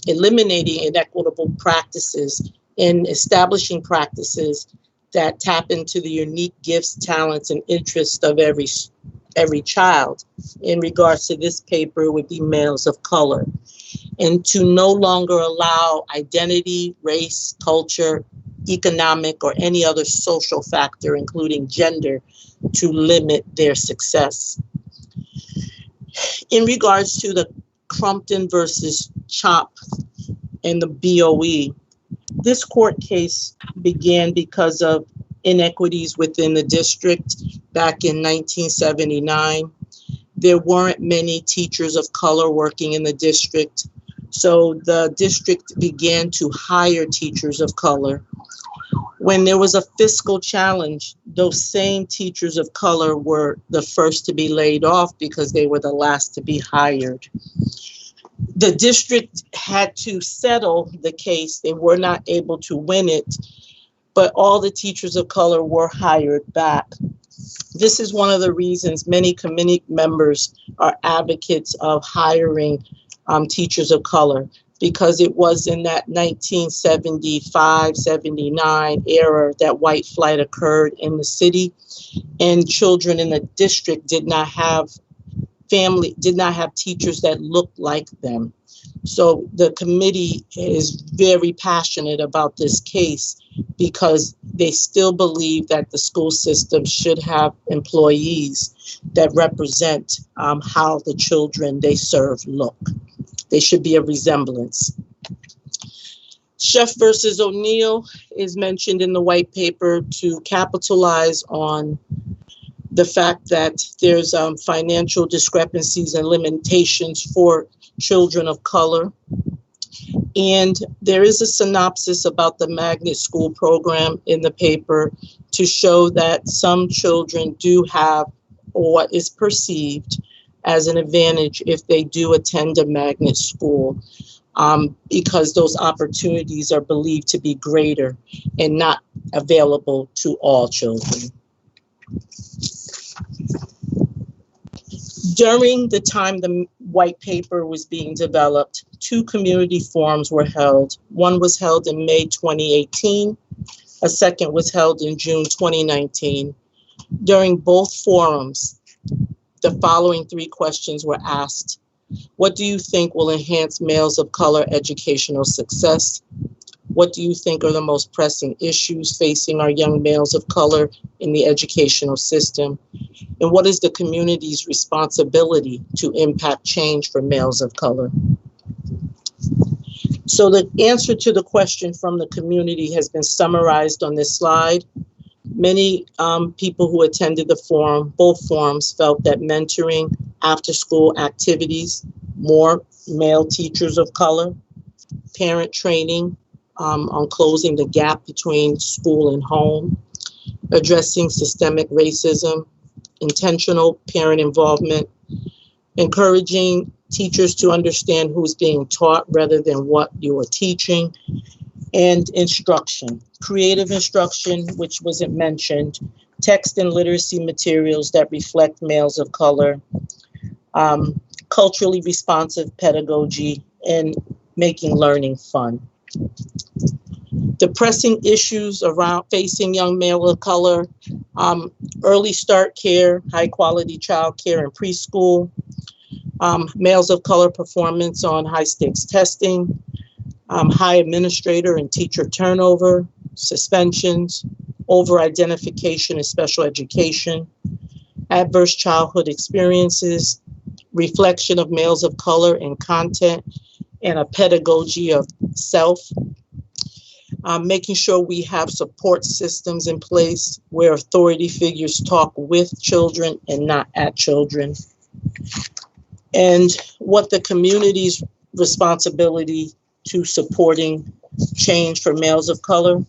eliminating inequitable practices and establishing practices that tap into the unique gifts, talents, and interests of every every child. In regards to this paper, it would be males of color. And to no longer allow identity, race, culture, economic, or any other social factor, including gender, to limit their success. In regards to the CRUMPTON versus CHOMP and the BOE, this court case began because of inequities within the district back in 1979. There weren't many teachers of color working in the district, so the district began to hire teachers of color. When there was a fiscal challenge, those same teachers of color were the first to be laid off because they were the last to be hired. The district had to settle the case. They were not able to win it, but all the teachers of color were hired back. This is one of the reasons many committee members are advocates of hiring teachers of color, because it was in that 1975-79 era that white flight occurred in the city, and children in the district did not have teachers that looked like them. So the committee is very passionate about this case because they still believe that the school system should have employees that represent how the children they serve look. They should be a resemblance. SHEFF versus O'Neill is mentioned in the white paper to capitalize on the fact that there's financial discrepancies and limitations for children of color. And there is a synopsis about the magnet school program in the paper to show that some children do have what is perceived as an advantage if they do attend a magnet school, because those opportunities are believed to be greater and not available to all children. During the time the white paper was being developed, 2 community forums were held. One was held in May 2018. A second was held in June 2019. During both forums, the following 3 questions were asked. What do you think will enhance males of color educational success? What do you think are the most pressing issues facing our young males of color in the educational system? And what is the community's responsibility to impact change for males of color? So the answer to the question from the community has been summarized on this slide. Many people who attended the forum, both forums, felt that mentoring, after-school activities, more male teachers of color, parent training on closing the gap between school and home, addressing systemic racism, intentional parent involvement, encouraging teachers to understand who's being taught rather than what you are teaching, and instruction, creative instruction, which wasn't mentioned, text and literacy materials that reflect males of color, culturally responsive pedagogy, and making learning fun. The pressing issues around facing young male of color, early start care, high quality child care and preschool, males of color performance on high stakes testing, high administrator and teacher turnover, suspensions, over-identification in special education, adverse childhood experiences, reflection of males of color in content, and a pedagogy of self. Making sure we have support systems in place where authority figures talk with children and not at children. And what the community's responsibility to supporting change for males of color,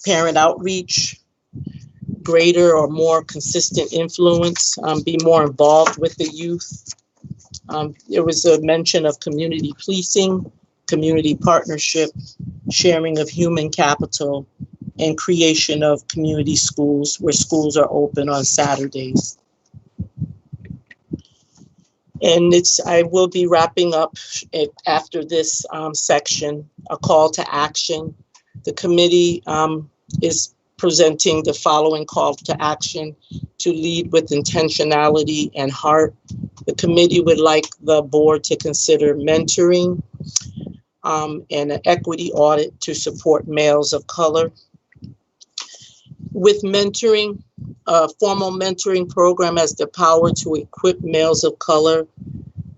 parent outreach, greater or more consistent influence, be more involved with the youth. There was a mention of community policing, community partnership, sharing of human capital, and creation of community schools where schools are open on Saturdays. And I will be wrapping up after this section, a call to action. The committee is presenting the following call to action: to lead with intentionality and heart. The committee would like the board to consider mentoring and an equity audit to support males of color. With mentoring, a formal mentoring program has the power to equip males of color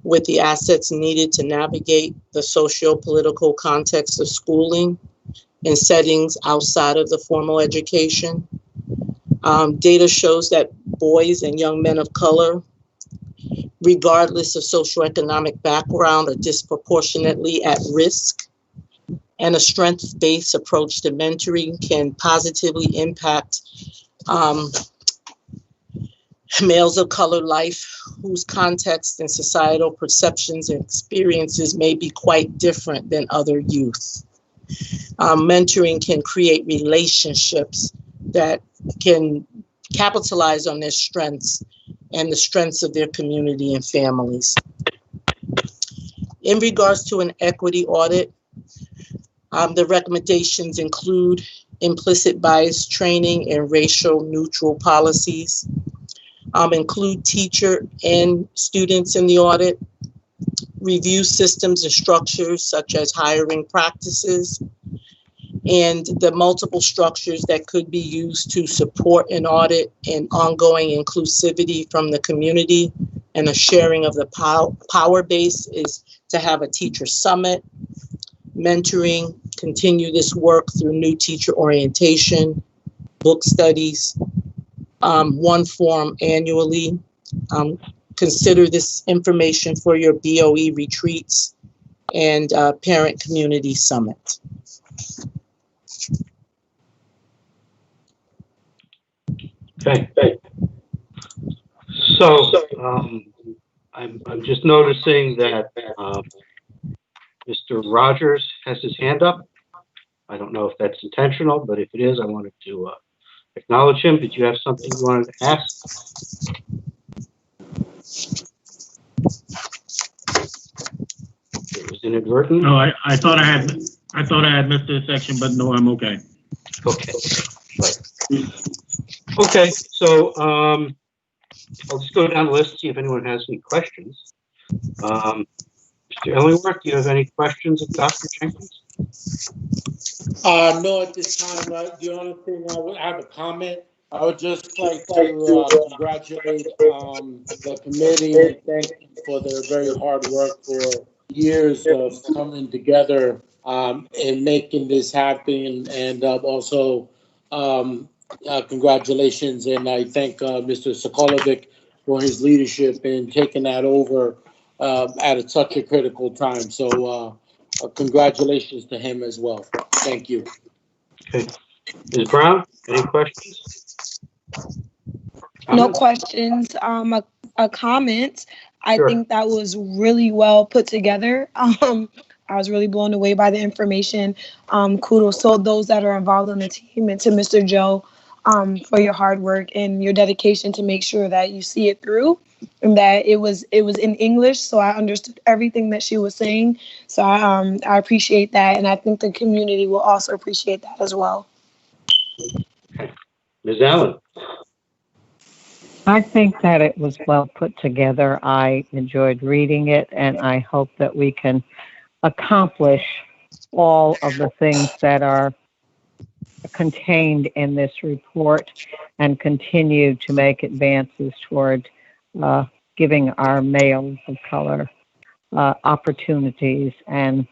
with the assets needed to navigate the socio-political context of schooling in settings outside of the formal education. Data shows that boys and young men of color, regardless of socioeconomic background, are disproportionately at risk, and a strength-based approach to mentoring can positively impact males of color life whose context and societal perceptions and experiences may be quite different than other youth. Mentoring can create relationships that can capitalize on their strengths and the strengths of their community and families. In regards to an equity audit, the recommendations include implicit bias training and racial neutral policies, include teacher and students in the audit, review systems and structures such as hiring practices, and the multiple structures that could be used to support an audit and ongoing inclusivity from the community. And a sharing of the power base is to have a teacher summit, mentoring, continue this work through new teacher orientation, book studies, one form annually. Consider this information for your BOE retreats and parent community summit. Okay. So I'm just noticing that Mr. Rogers has his hand up. I don't know if that's intentional, but if it is, I wanted to acknowledge him. Did you have something you wanted to ask? It was inadvertent. No, I thought I had missed this section, but no, I'm okay. Okay. Right. Okay. So I'll just go down the list, see if anyone has any questions. Mr. Illingworth, do you have any questions of Dr. Jenkins? No, at this time. The only thing I have a comment. I would just like to congratulate the committee and thank them for their very hard work for years of coming together and making this happen. And also congratulations, and I thank Mr. Sokolovic for his leadership in taking that over at such a critical time. So congratulations to him as well. Thank you. Okay. Ms. Brown, any questions? No questions. A comment. I think that was really well put together. I was really blown away by the information. Kudos to those that are involved in the team and to Mr. Joe for your hard work and your dedication to make sure that you see it through, and that it was in English, so I understood everything that she was saying. So I appreciate that, and I think the community will also appreciate that as well. Okay. Ms. Allen. I think that it was well put together. I enjoyed reading it, and I hope that we can accomplish all of the things that are contained in this report and continue to make advances toward giving our males of color opportunities and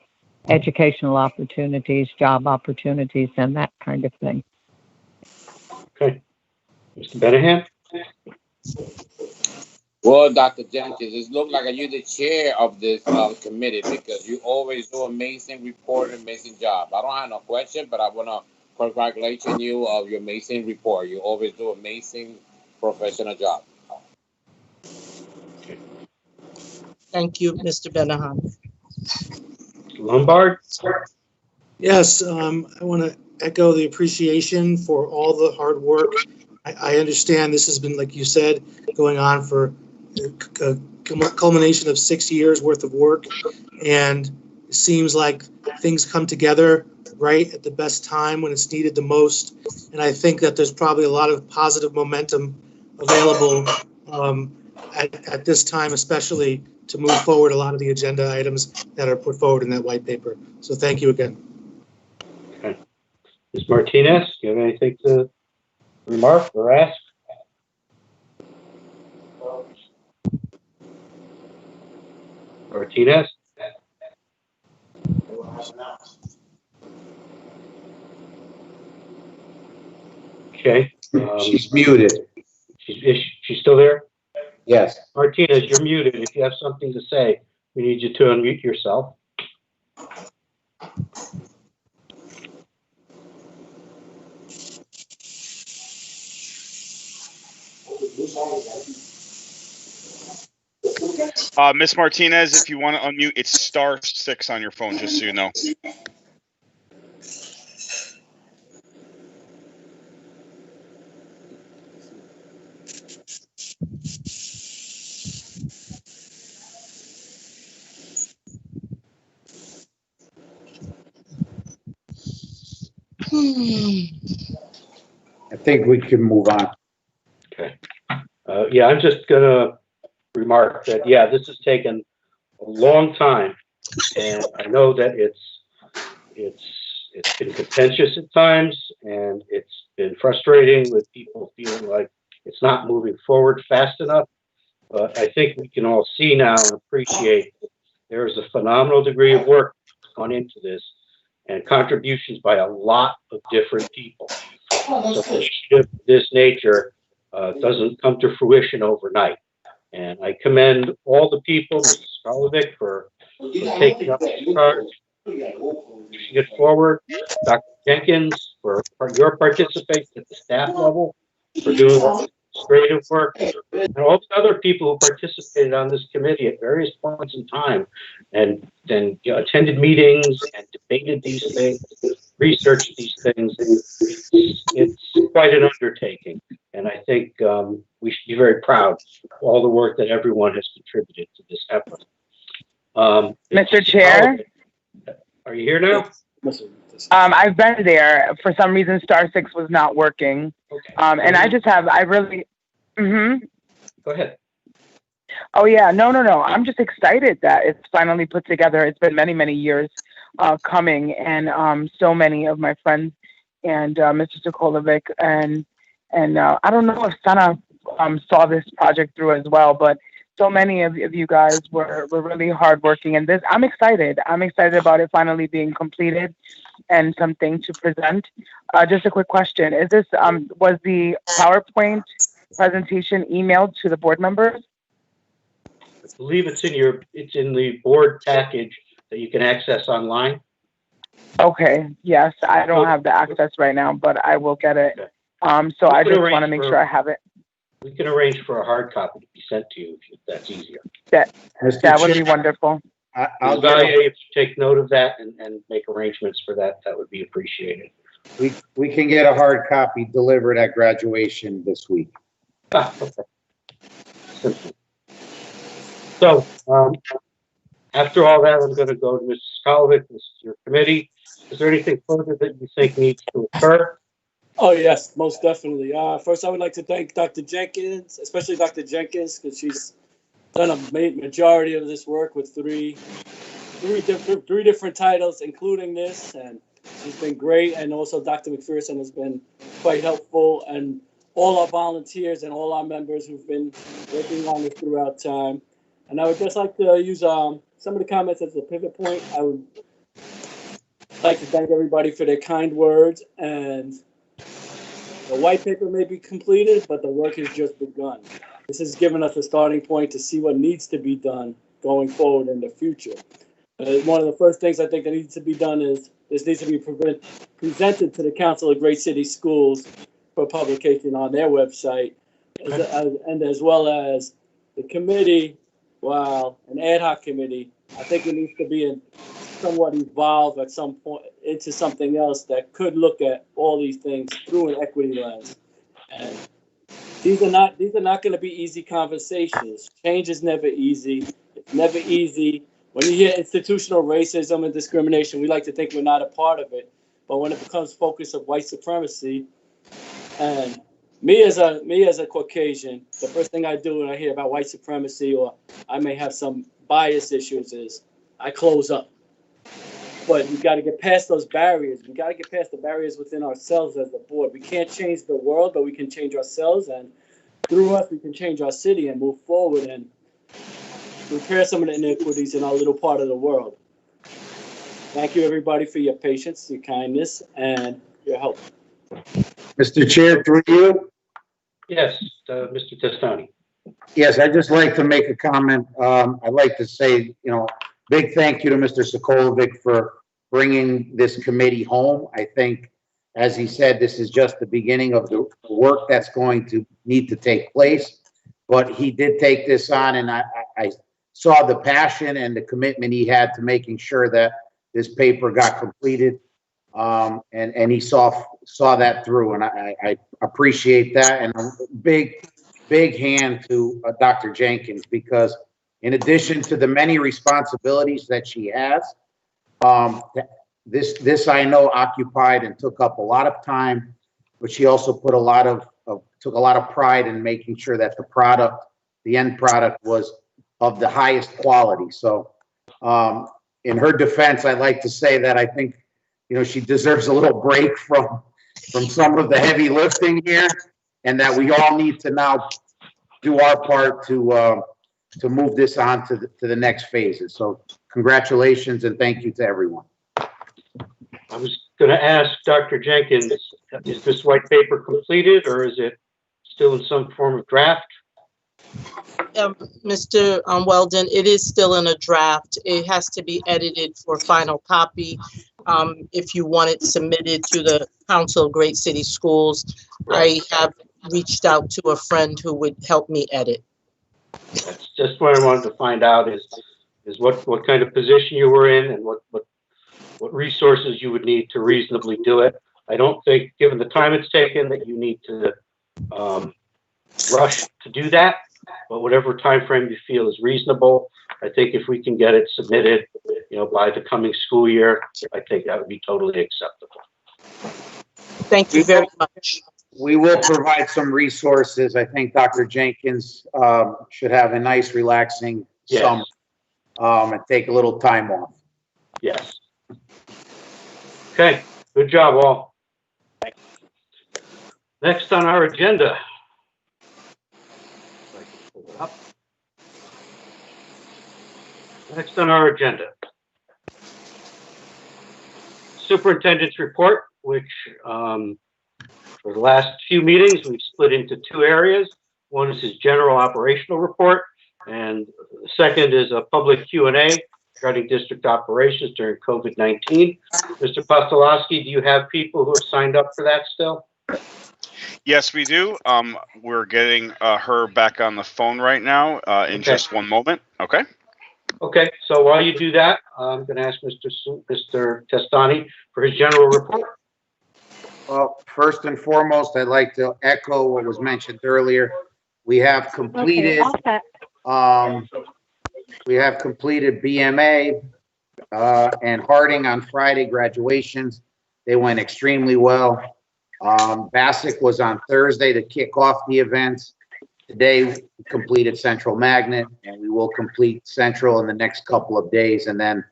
educational opportunities, job opportunities, and that kind of thing. Okay. Mr. Benahan? Well, Dr. Jenkins, it looks like you're the chair of this committee because you always do amazing report, amazing job. I don't have no question, but I want to congratulate you of your amazing report. You always do amazing professional job. Okay. Thank you, Mr. Benahan. Lombard? Yes, I want to echo the appreciation for all the hard work. I understand this has been, like you said, going on for a culmination of 6 years worth of work, and it seems like things come together right at the best time when it's needed the most. And I think that there's probably a lot of positive momentum available at this time, especially to move forward a lot of the agenda items that are put forward in that white paper. So thank you again. Okay. Ms. Martinez, do you have anything to remark or ask? Martinez? Okay. She's muted. She's still there? Yes. Martinez, you're muted. If you have something to say, we need you to unmute yourself. Miss Martinez, if you want to unmute, it's *6 on your phone, just so you know. I think we can move on. Okay. Yeah, I'm just gonna remark that, yeah, this has taken a long time, and I know that it's been contentious at times, and it's been frustrating with people feeling like it's not moving forward fast enough. But I think we can all see now and appreciate there is a phenomenal degree of work gone into this, and contributions by a lot of different people. So this nature doesn't come to fruition overnight. And I commend all the people, Mrs. Skolovic, for taking up this charge, pushing it forward, Dr. Jenkins, for your participation at the staff level, for doing administrative work, and all the other people who participated on this committee at various points in time, and then attended meetings and debated these things, researched these things. It's quite an undertaking, and I think we should be very proud of all the work that everyone has contributed to this effort. Mr. Chair? Are you here now? I've been there. For some reason, *6 was not working. Okay. And I really. Go ahead. Oh, yeah. No. I'm just excited that it's finally put together. It's been many, many years coming, and so many of my friends and Mr. Sokolovic and I don't know if Sana saw this project through as well, but so many of you guys were really hardworking, and I'm excited. I'm excited about it finally being completed and something to present. Just a quick question: is this was the PowerPoint presentation emailed to the board members? I believe it's in the board package that you can access online. Okay. Yes, I don't have the access right now, but I will get it. So I just want to make sure I have it. We can arrange for a hard copy to be sent to you if that's easier. That would be wonderful. I'll if you take note of that and make arrangements for that, that would be appreciated. We can get a hard copy delivered at graduation this week. So, after all that, I'm going to go to Mrs. Skolovic, your committee. Is there anything further that you think needs to occur? Oh, yes, most definitely. First, I would like to thank Dr. Jenkins, especially Dr. Jenkins, because she's done a majority of this work with three different titles, including this, and she's been great. And also Dr. McPherson has been quite helpful, and all our volunteers and all our members who've been working on this throughout time. And I would just like to use some of the comments as a pivot point. I would like to thank everybody for their kind words, and the white paper may be completed, but the work has just begun. This has given us a starting point to see what needs to be done going forward in the future. One of the first things I think that needs to be done is this needs to be presented to the Council of Great City Schools for publication on their website, and as well as the committee, while an ad hoc committee, I think it needs to be somewhat evolve at some point into something else that could look at all these things through an equity lens. And these are not going to be easy conversations. Change is never easy. It's never easy. When you hear institutional racism and discrimination, we like to think we're not a part of it. But when it becomes focus of white supremacy, and me as a Caucasian, the first thing I do when I hear about white supremacy or I may have some bias issues is I close up. But we got to get past those barriers. We got to get past the barriers within ourselves as a board. We can't change the world, but we can change ourselves, and through us, we can change our city and move forward and repair some of the inequities in our little part of the world. Thank you, everybody, for your patience, your kindness, and your help. Mr. Chair, through you. Yes, Mr. Testani. Yes, I'd just like to make a comment. I'd like to say, big thank you to Mr. Sokolovic for bringing this committee home. I think, as he said, this is just the beginning of the work that's going to need to take place. But he did take this on, and I saw the passion and the commitment he had to making sure that this paper got completed. And he saw that through, and I appreciate that. And a big hand to Dr. Jenkins, because in addition to the many responsibilities that she has, this I know occupied and took up a lot of time, but she also put took a lot of pride in making sure that the end product was of the highest quality. So in her defense, I'd like to say that I think, she deserves a little break from some of the heavy lifting here, and that we all need to now do our part to move this on to the next phases. So congratulations and thank you to everyone. I was going to ask Dr. Jenkins, is this white paper completed or is it still in some form of draft? Mr. Weldon, it is still in a draft. It has to be edited for final copy. If you want it submitted to the Council of Great City Schools, I have reached out to a friend who would help me edit. That's just what I wanted to find out is what kind of position you were in and what resources you would need to reasonably do it. I don't think, given the time it's taken, that you need to rush to do that, but whatever time frame you feel is reasonable, I think if we can get it submitted, by the coming school year, I think that would be totally acceptable. Thank you very much. We will provide some resources. I think Dr. Jenkins should have a nice, relaxing summer and take a little time off. Yes. Okay. Good job, all. Next on our agenda. Next on our agenda. Superintendent's report, which for the last few meetings, we've split into two areas. One is his general operational report, and the second is a public Q&A regarding district operations during COVID-19. Mr. Postolowski, do you have people who have signed up for that still? Yes, we do. We're getting her back on the phone right now in just one moment. Okay. Okay, so while you do that, I'm going to ask Mr. Testani for his general report. Well, first and foremost, I'd like to echo what was mentioned earlier. We have completed, BMA and Harding on Friday graduations. They went extremely well. Bassick was on Thursday to kick off the events. Today, we completed Central Magnet, and we will complete Central in the next couple of days, and then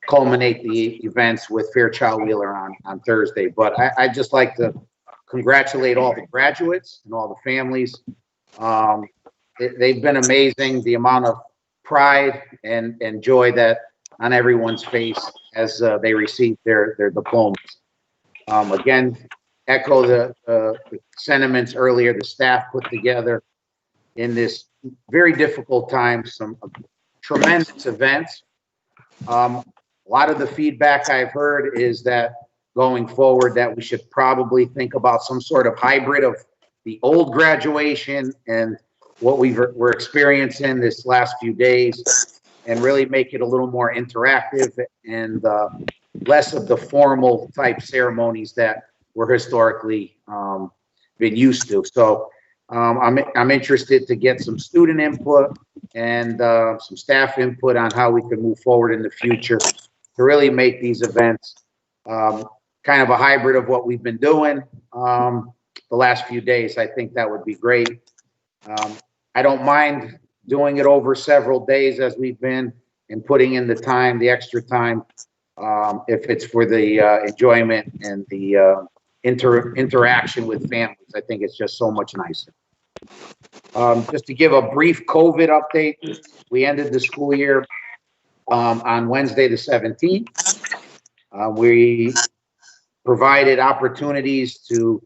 culminate the events with Fairchild Wheeler on Thursday. But I'd just like to congratulate all the graduates and all the families. They've been amazing, the amount of pride and joy that on everyone's face as they receive their diplomas. Again, echo the sentiments earlier the staff put together in this very difficult time, some tremendous events. A lot of the feedback I've heard is that going forward that we should probably think about some sort of hybrid of the old graduation and what we're experiencing this last few days, and really make it a little more interactive and less of the formal type ceremonies that we're historically been used to. So I'm interested to get some student input and some staff input on how we can move forward in the future to really make these events kind of a hybrid of what we've been doing the last few days, I think that would be great. I don't mind doing it over several days as we've been, and putting in the time, the extra time, if it's for the enjoyment and the interaction with families. I think it's just so much nicer. Just to give a brief COVID update, we ended the school year on Wednesday the 17th. We provided opportunities to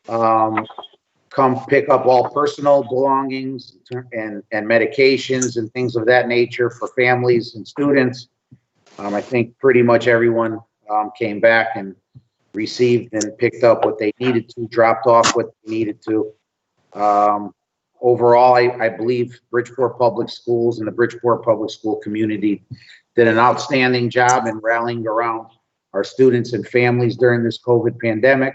come pick up all personal belongings and medications and things of that nature for families and students. I think pretty much everyone came back and received and picked up what they needed to, dropped off what they needed to. Overall, I believe Bridgeport Public Schools and the Bridgeport Public School community did an outstanding job in rallying around our students and families during this COVID pandemic.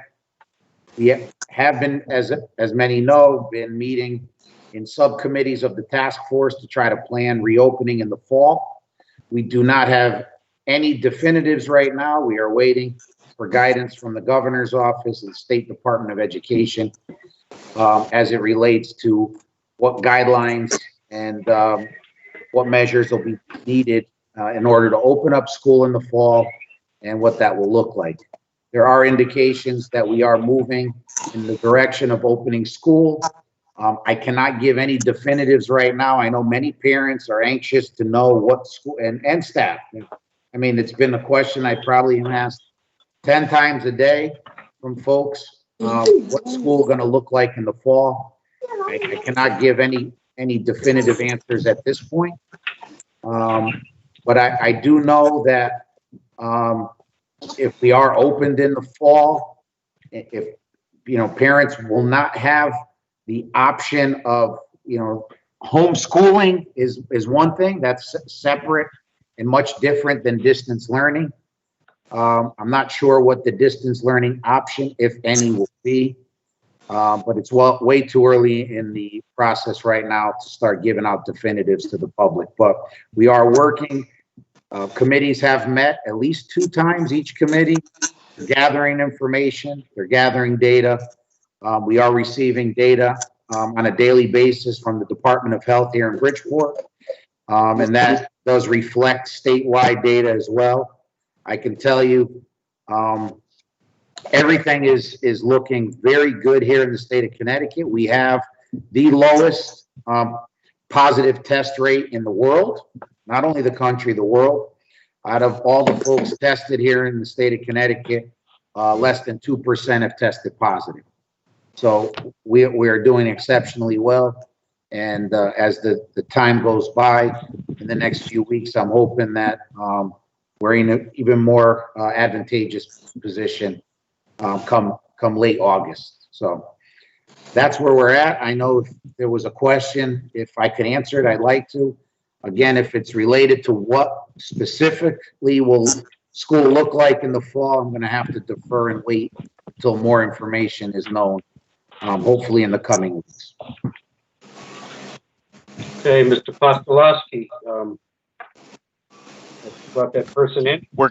We have been, as many know, been meeting in subcommittees of the task force to try to plan reopening in the fall. We do not have any definitives right now. We are waiting for guidance from the governor's office and State Department of Education as it relates to what guidelines and what measures will be needed in order to open up school in the fall and what that will look like. There are indications that we are moving in the direction of opening school. I cannot give any definitives right now. I know many parents are anxious to know what school and staff. I mean, it's been a question I probably am asked 10 times a day from folks. What's school going to look like in the fall? I cannot give any definitive answers at this point. But I do know that if we are opened in the fall, if parents will not have the option of homeschooling is one thing that's separate and much different than distance learning. I'm not sure what the distance learning option, if any, will be, but it's way too early in the process right now to start giving out definitives to the public. But we are working. Committees have met at least 2 times each committee. They're gathering information. They're gathering data. We are receiving data on a daily basis from the Department of Health here in Bridgeport, and that does reflect statewide data as well. I can tell you everything is looking very good here in the state of Connecticut. We have the lowest positive test rate in the world, not only the country, the world. Out of all the folks tested here in the state of Connecticut, less than 2% have tested positive. So we are doing exceptionally well. And as the time goes by, in the next few weeks, I'm hoping that we're in an even more advantageous position come late August. So that's where we're at. I know if there was a question, if I could answer it, I'd like to. Again, if it's related to what specifically will school look like in the fall, I'm going to have to defer and wait until more information is known, hopefully in the coming weeks. Okay, Mr. Postolowski, brought that person in. We're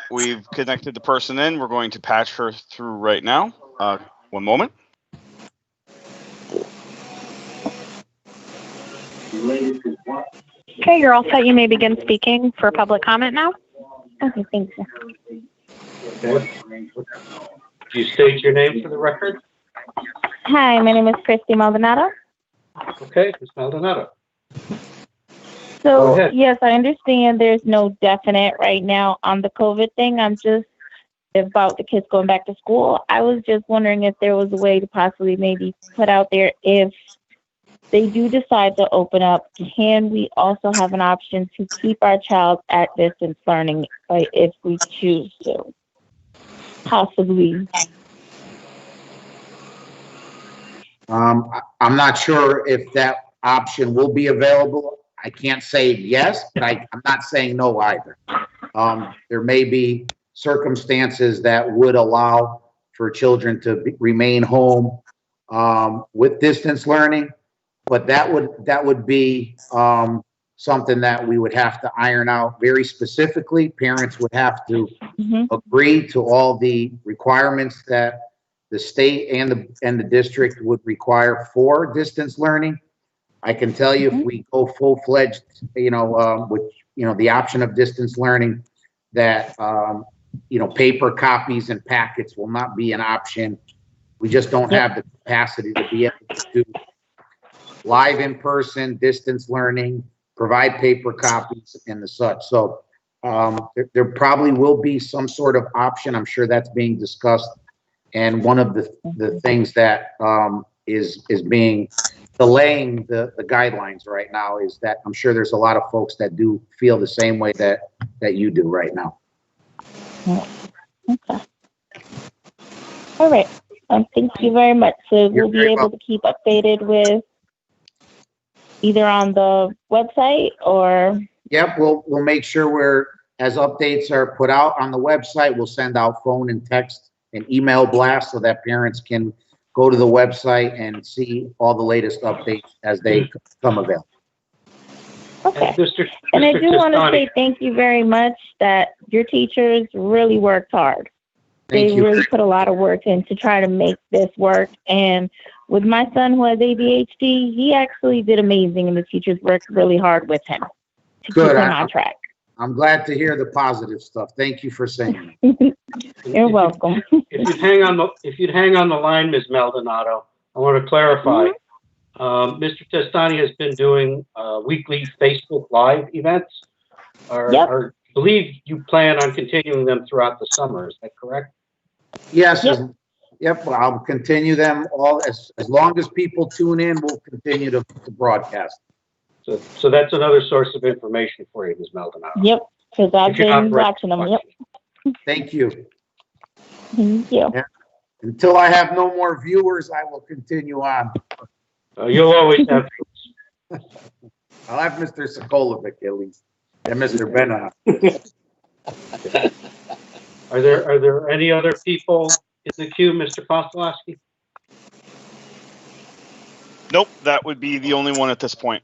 we've connected the person in. We're going to patch her through right now. One moment. Okay, you're all set. You may begin speaking for public comment now. Okay, thanks. Okay. Do you state your name for the record? Hi, my name is Christy Maldonado. Okay, Ms. Maldonado. So, yes, I understand there's no definite right now on the COVID thing. I'm just about the kids going back to school. I was just wondering if there was a way to possibly maybe put out there if they do decide to open up, can we also have an option to keep our child at distance learning if we choose to? Possibly. I'm not sure if that option will be available. I can't say yes, but I'm not saying no either. There may be circumstances that would allow for children to remain home with distance learning, but that would be something that we would have to iron out very specifically. Parents would have to agree to all the requirements that the state and the district would require for distance learning. I can tell you, if we go full-fledged, with, the option of distance learning, that, paper copies and packets will not be an option. We just don't have the capacity to be able to do live in-person distance learning, provide paper copies and the such. So there probably will be some sort of option. I'm sure that's being discussed. And one of the things that is being delaying the guidelines right now is that I'm sure there's a lot of folks that do feel the same way that you do right now. Okay. All right. Thank you very much. So we'll be able to keep updated with either on the website or. Yep, we'll make sure as updates are put out on the website, we'll send out phone and text and email blasts so that parents can go to the website and see all the latest updates as they come available. Okay. And I do want to say thank you very much that your teachers really worked hard. They really put a lot of work in to try to make this work. And with my son who has ADHD, he actually did amazing, and the teachers worked really hard with him to keep him on track. I'm glad to hear the positive stuff. Thank you for saying that. You're welcome. If you'd hang on the line, Ms. Maldonado, I want to clarify. Mr. Testani has been doing weekly Facebook Live events. I believe you plan on continuing them throughout the summer. Is that correct? Yes. Yep. I'll continue them all as long as people tune in. We'll continue to broadcast. So that's another source of information for you, Ms. Maldonado. Yep, because I've been watching them. Yep. Thank you. Thank you. Yeah. Until I have no more viewers, I will continue on. You'll always have viewers. I'll have Mr. Sokolovic at least, and Mr. Benna. Are there any other people in the queue, Mr. Postolowski? Nope, that would be the only one at this point.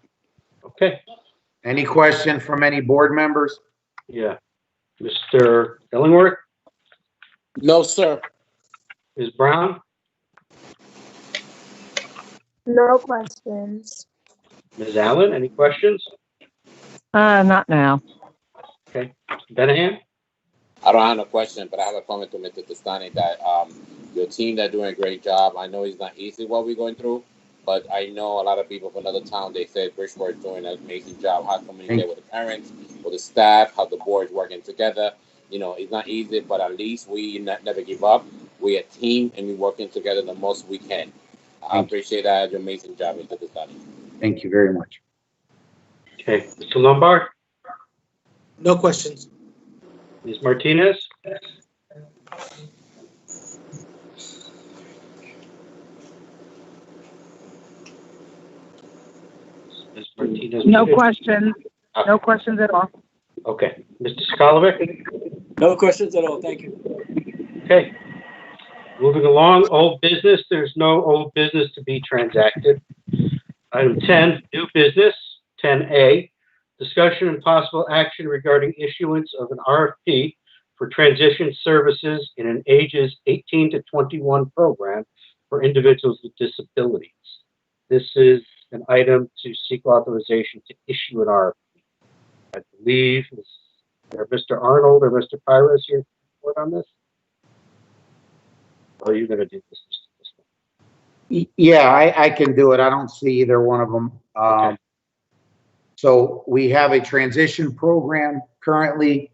Okay. Any question from any board members? Yeah. Mr. Illingworth? No, sir. Ms. Brown? No questions. Ms. Allen, any questions? Not now. Okay. Mr. Benahan? I don't have no question, but I have a comment to Mr. Testani that your team, they're doing a great job. I know it's not easy what we're going through, but I know a lot of people from another town, they said Bridgeport is doing an amazing job, how to communicate with the parents, with the staff, how the board's working together. It's not easy, but at least we never give up. We're a team, and we're working together the most we can. I appreciate that. Your amazing job, Mr. Testani. Thank you very much. Okay. Mr. Lombard? No questions. Ms. Martinez? Ms. Martinez? No questions. No questions at all. Okay. Mr. Skolovic? No questions at all. Thank you. Okay. Moving along, old business. There's no old business to be transacted. Item 10, new business. 10A, discussion and possible action regarding issuance of an RFP for transition services in an ages 18 to 21 program for individuals with disabilities. This is an item to seek authorization to issue an RFP. I believe, is there Mr. Arnold or Mr. Pyrus here to report on this? Or are you going to do this? Yeah, I can do it. I don't see either one of them. Okay. So we have a transition program currently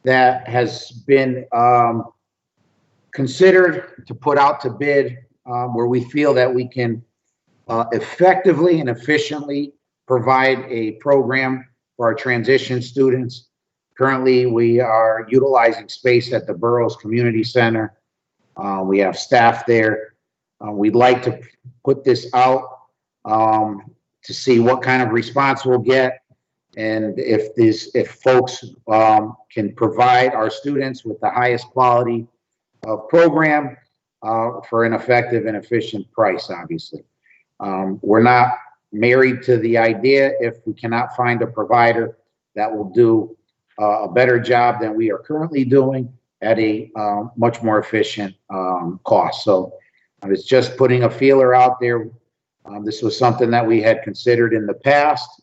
that has been considered to put out to bid, where we feel that we can effectively and efficiently provide a program for our transition students. Currently, we are utilizing space at the Burroughs Community Center. We have staff there. We'd like to put this out to see what kind of response we'll get, and if folks can provide our students with the highest quality of program for an effective and efficient price. Obviously, we're not married to the idea, if we cannot find a provider that will do a better job than we are currently doing at a much more efficient cost. So I was just putting a feeler out there. This was something that we had considered in the past,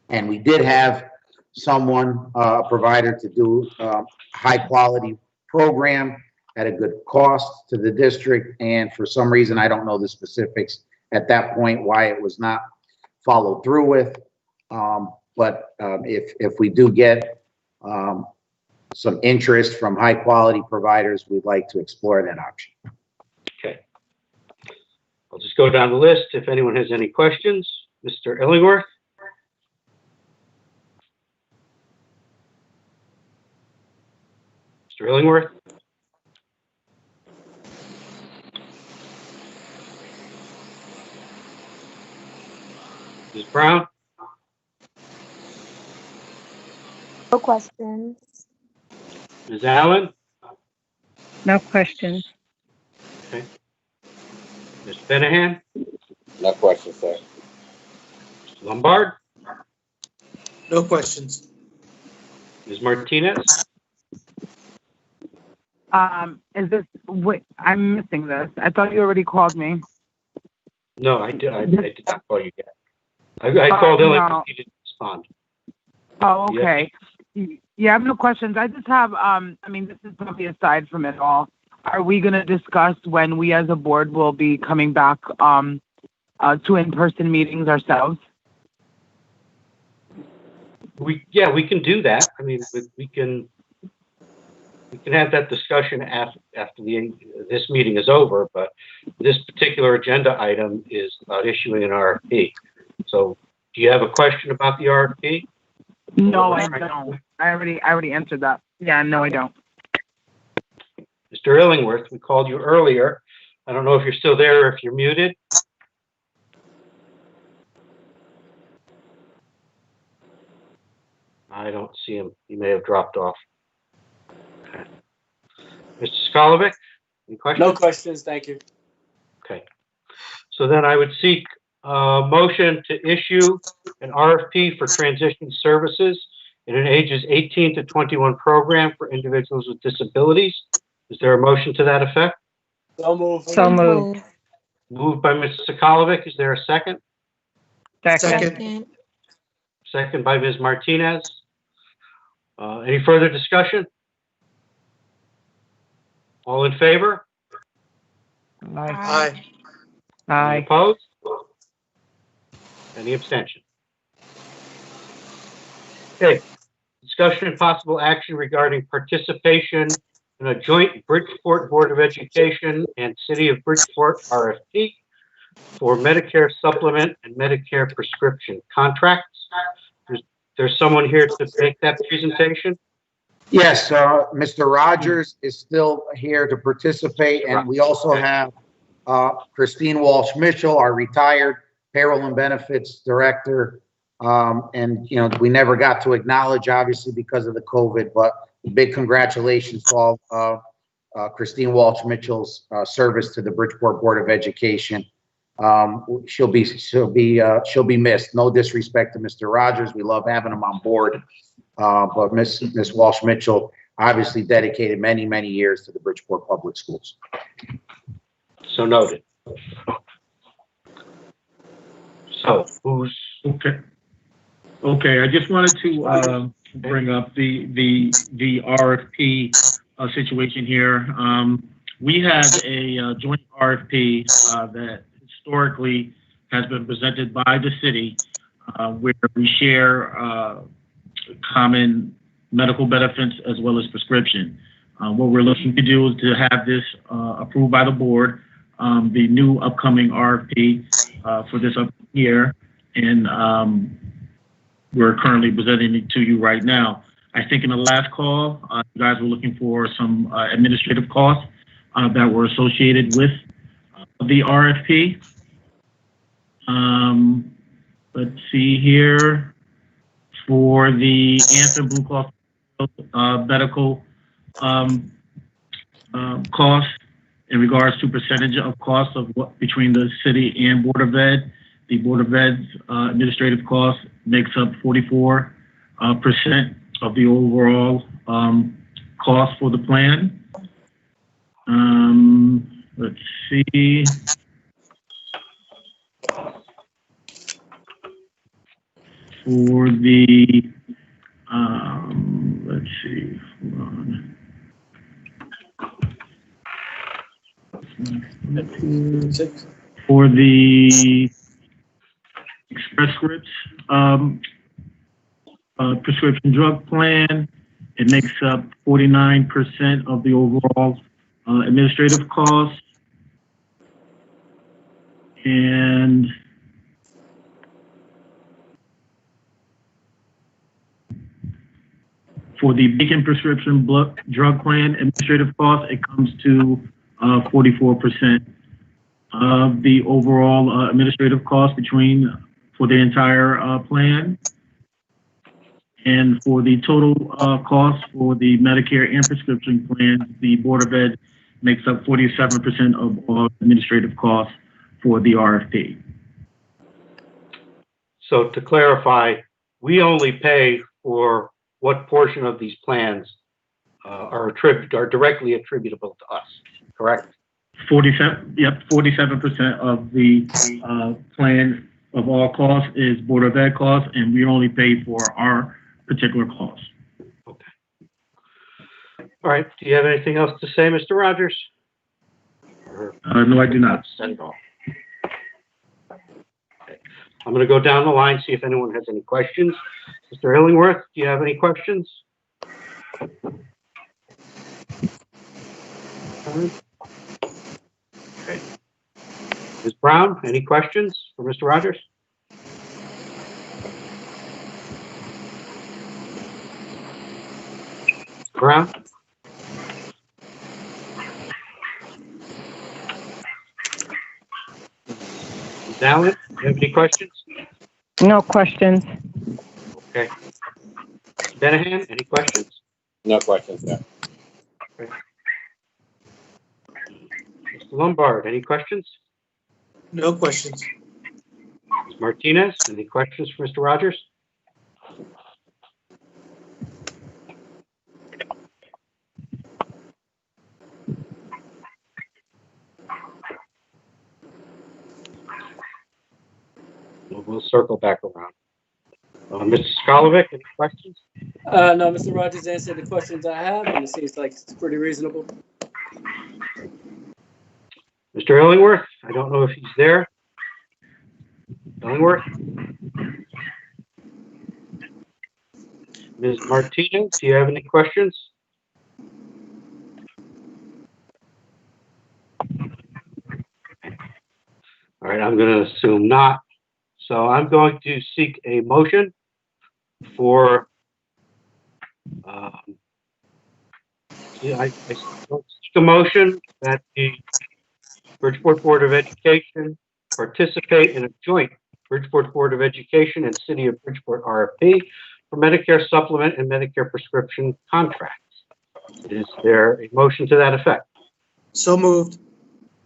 and we did have someone, a provider, to do a high quality program at a good cost to the district. And for some reason, I don't know the specifics at that point why it was not followed through with. But if we do get some interest from high quality providers, we'd like to explore that option. Okay. I'll just go down the list. If anyone has any questions, Mr. Illingworth. Mr. Illingworth. Ms. Brown. No questions. Ms. Allen. No questions. Okay. Ms. Benahan. No question, sir. Mr. Lombard. No questions. Ms. Martinez. Is this, wait, I'm missing this. I thought you already called me. No, I did not call you yet. I called Illingworth. No. He didn't respond. Oh, okay. Yeah, I have no questions. I just have, I mean, this is probably aside from it all. Are we going to discuss when we as a board will be coming back to in-person meetings ourselves? We can do that. I mean, we can have that discussion after this meeting is over, but this particular agenda item is about issuing an RFP. So do you have a question about the RFP? No, I don't. I already answered that. Yeah, no, I don't. Mr. Illingworth, we called you earlier. I don't know if you're still there or if you're muted. I don't see him. He may have dropped off. Okay. Mr. Skolovic, any questions? No questions, thank you. Okay. So then I would seek a motion to issue an RFP for transition services in an ages 18 to 21 program for individuals with disabilities. Is there a motion to that effect? So moved. So moved. Moved by Mr. Sokolovic. Is there a second? Second. Second by Ms. Martinez. Any further discussion? All in favor? Aye. Any opposed? Any abstention? Okay. Discussion and possible action regarding participation in a joint Bridgeport Board of Education and City of Bridgeport RFP for Medicare supplement and Medicare prescription contracts. There's someone here to make that presentation. Yes, Mr. Rogers is still here to participate, and we also have Christine Walsh-Mitchell, our retired payroll and benefits director. And, you know, we never got to acknowledge, obviously, because of the COVID, but big congratulations to all Christine Walsh-Mitchell's service to the Bridgeport Board of Education. She'll be missed. No disrespect to Mr. Rogers. We love having him on board. But Miss Walsh-Mitchell obviously dedicated many, many years to the Bridgeport Public Schools. So noted. So who's Okay, I just wanted to bring up the RFP situation here. We have a joint RFP that historically has been presented by the city, where we share common medical benefits as well as prescription. What we're looking to do is to have this approved by the board, the new upcoming RFP for this year, and we're currently presenting it to you right now. I think in the last call, you guys were looking for some administrative costs that were associated with the RFP. Let's see here. For the Anthem Blue Cross medical costs in regards to percentage of cost of what between the city and Board of Ed, the Board of Ed's administrative cost makes up 44% of the overall cost for the plan. Let's see. For the, let's see, hold on. For the Express Scripts prescription drug plan, it makes up 49% of the overall administrative costs. And for the Beacon prescription drug plan administrative cost, it comes to 44% of the overall administrative cost for the entire plan. And for the total cost for the Medicare and prescription plans, the Board of Ed makes up 47% of all administrative costs for the RFP. So to clarify, we only pay for what portion of these plans are directly attributable to us, correct? 47% of the plan of all costs is Board of Ed costs, and we only pay for our particular costs. Okay. All right. Do you have anything else to say, Mr. Rogers? No, I do not. Okay. I'm going to go down the line, see if anyone has any questions. Mr. Illingworth, do you have any questions? Okay. Ms. Brown, any questions for Mr. Rogers? Brown? Ms. Allen, do you have any questions? No questions. Okay. Mr. Benahan, any questions? No questions, sir. Okay. Mr. Lombard, any questions? No questions. Ms. Martinez, any questions for Mr. Rogers? We'll circle back around. Mr. Skolovic, any questions? No, Mr. Rogers answered the questions I have, and it seems like it's pretty reasonable. Mr. Illingworth, I don't know if he's there. Illingworth? Ms. Martinez, do you have any questions? All right, I'm going to assume not. So I'm going to seek a motion for, I seek a motion that the Bridgeport Board of Education participate in a joint Bridgeport Board of Education and City of Bridgeport RFP for Medicare supplement and Medicare prescription contracts. Is there a motion to that effect? So moved.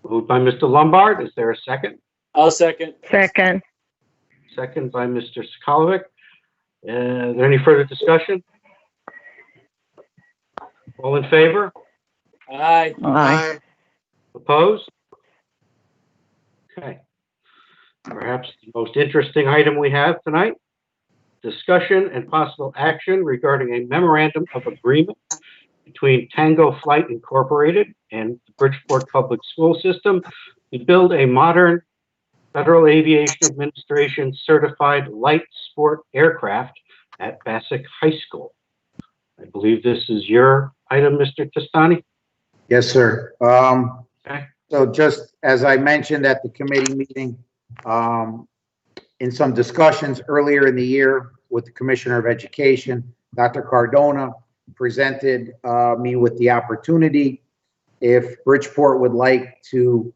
Moved by Mr. Lombard. Is there a second? I'll second. Second. Second by Mr. Skolovic. Is there any further discussion? All in favor? Aye. Aye. Opposed? Okay. Perhaps the most interesting item we have tonight, discussion and possible action regarding a memorandum of agreement between Tango Flight Incorporated and the Bridgeport Public School System to build a modern Federal Aviation Administration certified light sport aircraft at Bassick High School. I believe this is your item, Mr. Testani? Yes, sir. Okay. So just as I mentioned at the committee meeting, in some discussions earlier in the year with the Commissioner of Education, Dr. Cardona presented me with the opportunity if Bridgeport would like to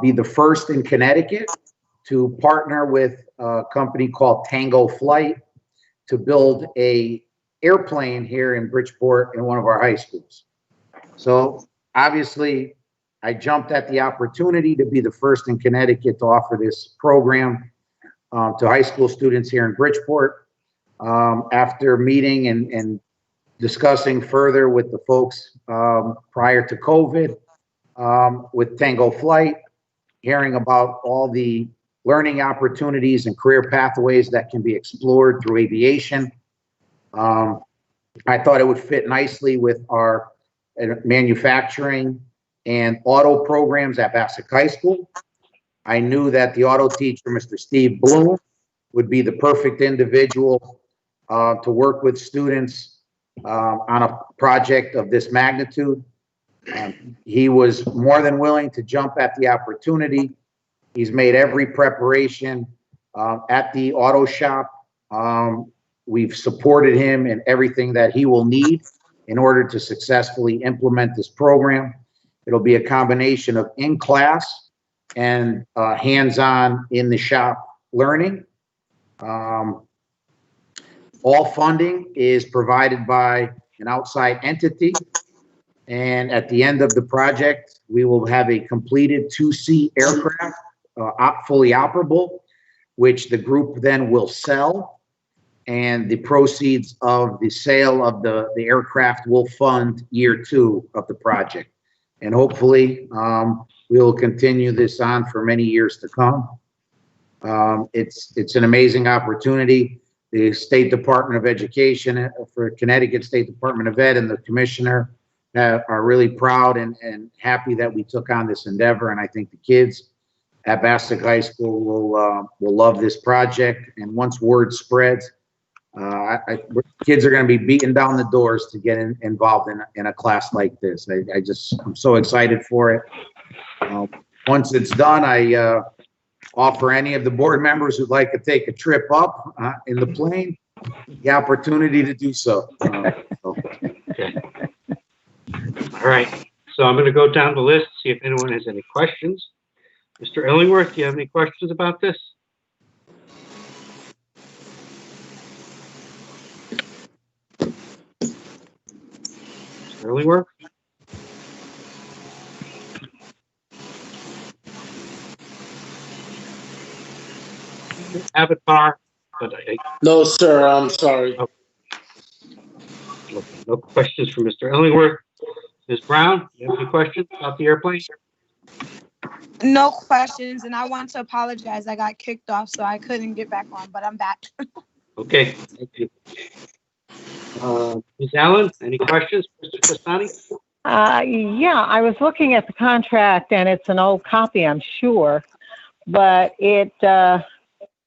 be the first in Connecticut to partner with a company called Tango Flight to build a airplane here in Bridgeport in one of our high schools. So obviously I jumped at the opportunity to be the first in Connecticut to offer this program to high school students here in Bridgeport. After meeting and discussing further with the folks prior to COVID, with Tango Flight, hearing about all the learning opportunities and career pathways that can be explored through aviation. I thought it would fit nicely with our manufacturing and auto programs at Bassick High School. I knew that the auto teacher, Mr. Steve Bloom, would be the perfect individual to work with students on a project of this magnitude. He was more than willing to jump at the opportunity. He's made every preparation at the auto shop. We've supported him in everything that he will need in order to successfully implement this program. It'll be a combination of in-class and hands-on in the shop learning. All funding is provided by an outside entity. And at the end of the project, we will have a completed 2-seat aircraft, fully operable, which the group then will sell. And the proceeds of the sale of the aircraft will fund year 2 of the project. And hopefully, we will continue this on for many years to come. It's an amazing opportunity. The State Department of Education for Connecticut State Department of Ed and the commissioner are really proud and happy that we took on this endeavor. And I think the kids at Bassick High School will love this project. And once word spreads, kids are going to be beating down the doors to get involved in a class like this. I'm so excited for it. Once it's done, I offer any of the board members who'd like to take a trip up in the plane the opportunity to do so. Okay. All right. So I'm going to go down the list, see if anyone has any questions. Mr. Illingworth, do you have any questions about this? Mr. Illingworth? Avatar, but No, sir, I'm sorry. Okay. No questions from Mr. Illingworth. Ms. Brown, do you have any questions about the airplane? No questions, and I want to apologize. I got kicked off, so I couldn't get back on, but I'm back. Okay, thank you. Ms. Allen, any questions, Mr. Castani? Yeah, I was looking at the contract, and it's an old copy, I'm sure, but it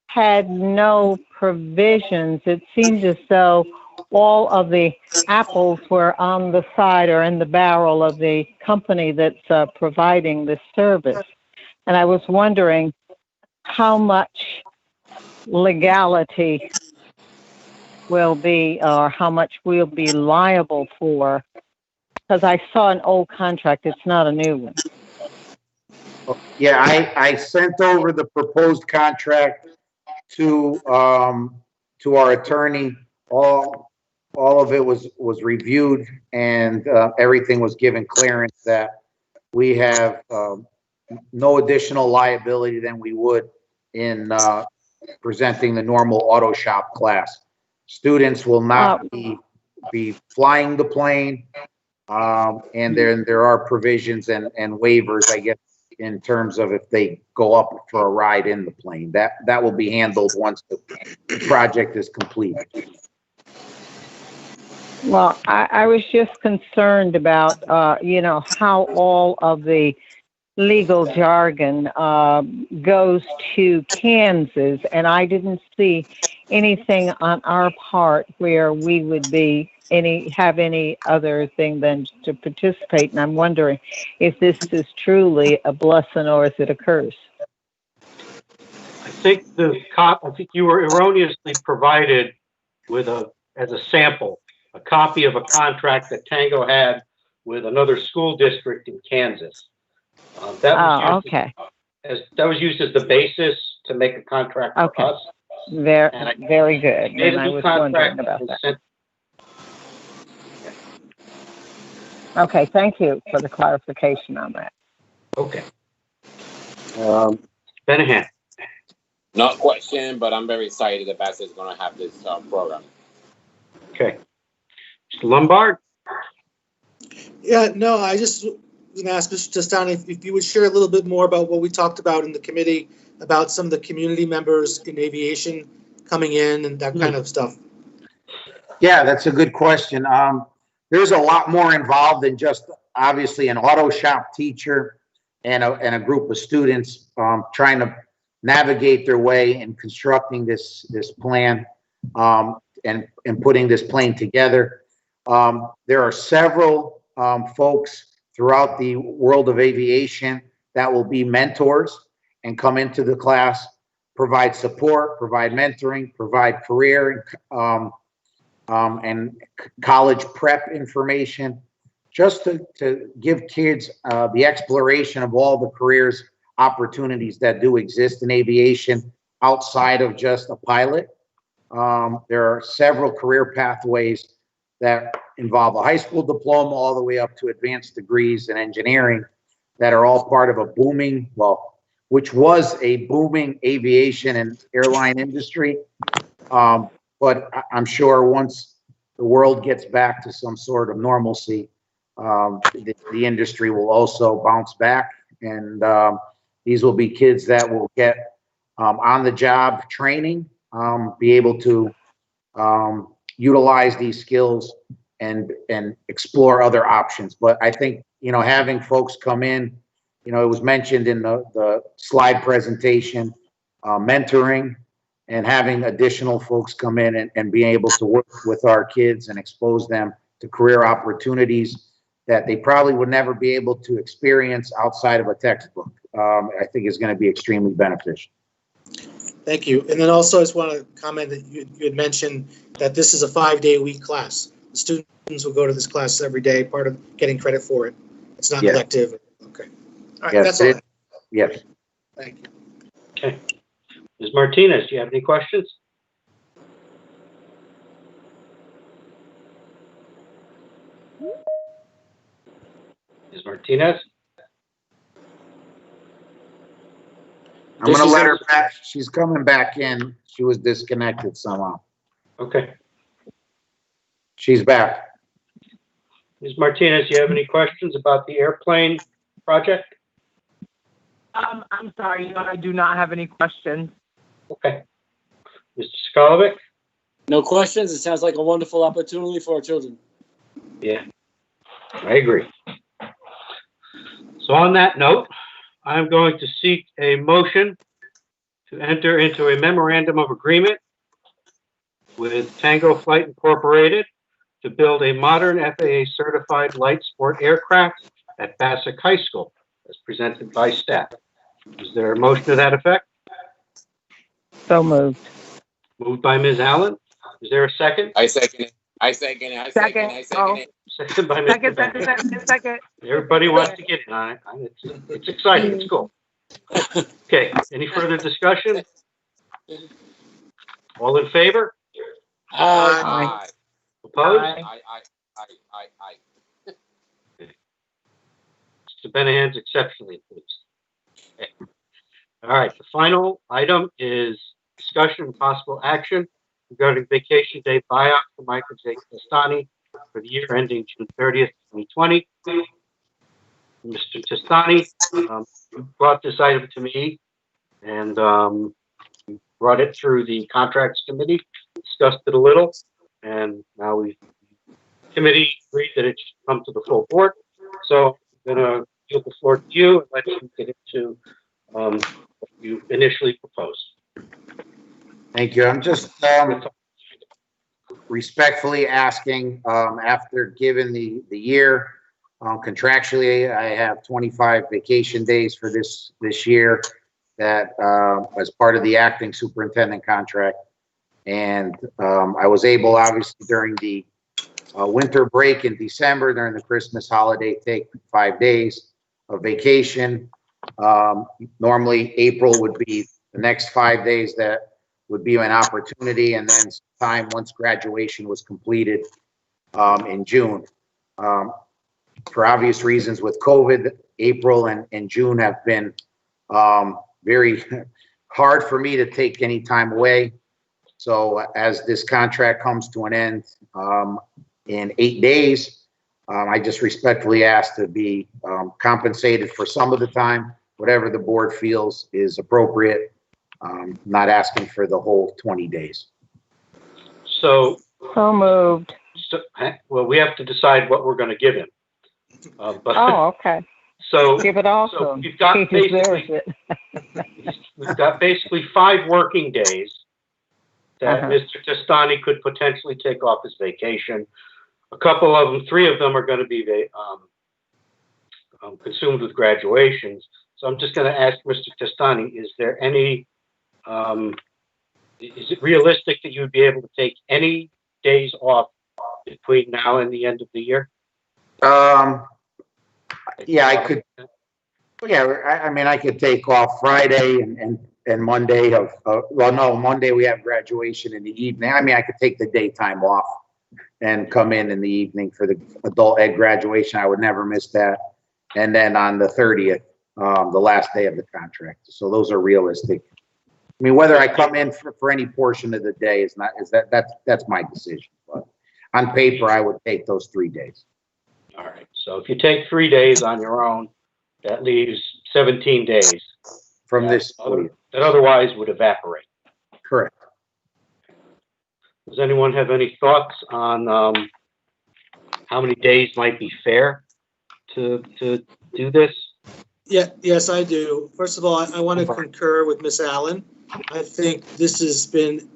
had no provisions. It seemed as though all of the apples were on the side or in the barrel of the company that's providing this service. And I was wondering how much legality will be, or how much we'll be liable for, because I saw an old contract. It's not a new one. Yeah, I sent over the proposed contract to our attorney. All of it was reviewed, and everything was given clearance that we have no additional liability than we would in presenting the normal auto shop class. Students will not be flying the plane, and there are provisions and waivers, I guess, in terms of if they go up for a ride in the plane. That will be handled once the project is complete. Well, I was just concerned about, how all of the legal jargon goes to Kansas, and I didn't see anything on our part where we would be have any other thing than to participate. And I'm wondering if this is truly a blessing or is it a curse? I think you were erroneously provided with as a sample, a copy of a contract that Tango had with another school district in Kansas. That was used as the basis to make a contract for us. Very good. And I was wondering about that. Okay, thank you for the clarification on that. Okay. Benahan. Not question, but I'm very excited that Bassett is going to have this program. Okay. Mr. Lombard? Yeah, no, I just was going to ask Mr. Testani if you would share a little bit more about what we talked about in the committee about some of the community members in aviation coming in and that kind of stuff. Yeah, that's a good question. There's a lot more involved than just obviously an auto shop teacher and a group of students trying to navigate their way in constructing this plan and putting this plane together. There are several folks throughout the world of aviation that will be mentors and come into the class, provide support, provide mentoring, provide career and college prep information, just to give kids the exploration of all the careers opportunities that do exist in aviation outside of just a pilot. There are several career pathways that involve a high school diploma all the way up to advanced degrees in engineering that are all part of a booming, which was a booming aviation and airline industry. But I'm sure once the world gets back to some sort of normalcy, the industry will also bounce back. And these will be kids that will get on-the-job training, be able to utilize these skills and explore other options. But I think, having folks come in, it was mentioned in the slide presentation, mentoring, and having additional folks come in and being able to work with our kids and expose them to career opportunities that they probably would never be able to experience outside of a textbook, I think is going to be extremely beneficial. Thank you. And then also I just want to comment that you had mentioned that this is a 5-day-a-week class. The students will go to this class every day, part of getting credit for it. It's not elective. Okay. All right, Yes, that's all. yes. Thank you. Okay. Ms. Martinez, do you have any questions? Ms. Martinez? I'm going to let her back. She's coming back in. She was disconnected somehow. Okay. She's back. Ms. Martinez, do you have any questions about the airplane project? I'm sorry, I do not have any questions. Okay. Mr. Skolovic? No questions. It sounds like a wonderful opportunity for our children. Yeah, I agree. So on that note, I'm going to seek a motion to enter into a memorandum of agreement with Tango Flight Incorporated to build a modern FAA certified light sport aircraft at Bassick High School, as presented by staff. Is there a motion to that effect? So moved. Moved by Ms. Allen. Is there a second? I second it. I second it. I second it. I second it. Second by Mr. Bennett. Second. Everybody wants to get in on it. It's exciting. It's cool. Okay. Any further discussion? All in favor? Aye. Opposed? Aye. Mr. Benahan's exceptionally pleased. Okay. All right. The final item is discussion and possible action regarding vacation day buyout for Michael J. Testani for the year ending June 30th, 2020. Mr. Testani brought this item to me and brought it through the contracts committee, discussed it a little, and now committee agreed that it should come to the full board. So I'm going to yield the floor to you and let you get into what you initially proposed. Thank you. I'm just respectfully asking, after given the year, contractually, I have 25 vacation days for this year that as part of the acting superintendent contract. And I was able, obviously, during the winter break in December, during the Christmas holiday, take 5 days of vacation. Normally, April would be the next 5 days that would be an opportunity, and then time once graduation was completed in June. For obvious reasons with COVID, April and June have been very hard for me to take any time away. So as this contract comes to an end in 8 days, I just respectfully ask to be compensated for some of the time, whatever the board feels is appropriate. Not asking for the whole 20 days. So moved. Well, we have to decide what we're going to give him. Oh, okay. So give it all to so him. we've got He deserves basically it. we've got basically 5 working days that Mr. Testani could potentially take off his vacation. A couple of them, 3 of them are going to be consumed with graduations. So I'm just going to ask Mr. Testani, is there any, is it realistic that you would be able to take any days off between now and the end of the year? Yeah, I could. Yeah, I mean, I could take off Friday and Monday of, well, no, Monday we have graduation in the evening. I mean, I could take the daytime off and come in the evening for the adult ed graduation. I would never miss that. And then on the 30th, the last day of the contract. So those are realistic. I mean, whether I come in for any portion of the day that's my decision. But on paper, I would take those 3 days. All right. So if you take 3 days on your own, that leaves 17 days from this that otherwise would evaporate. Correct. Does anyone have any thoughts on how many days might be fair to do this? Yeah, yes, I do. First of all, I want to concur with Ms. Allen. I think this has been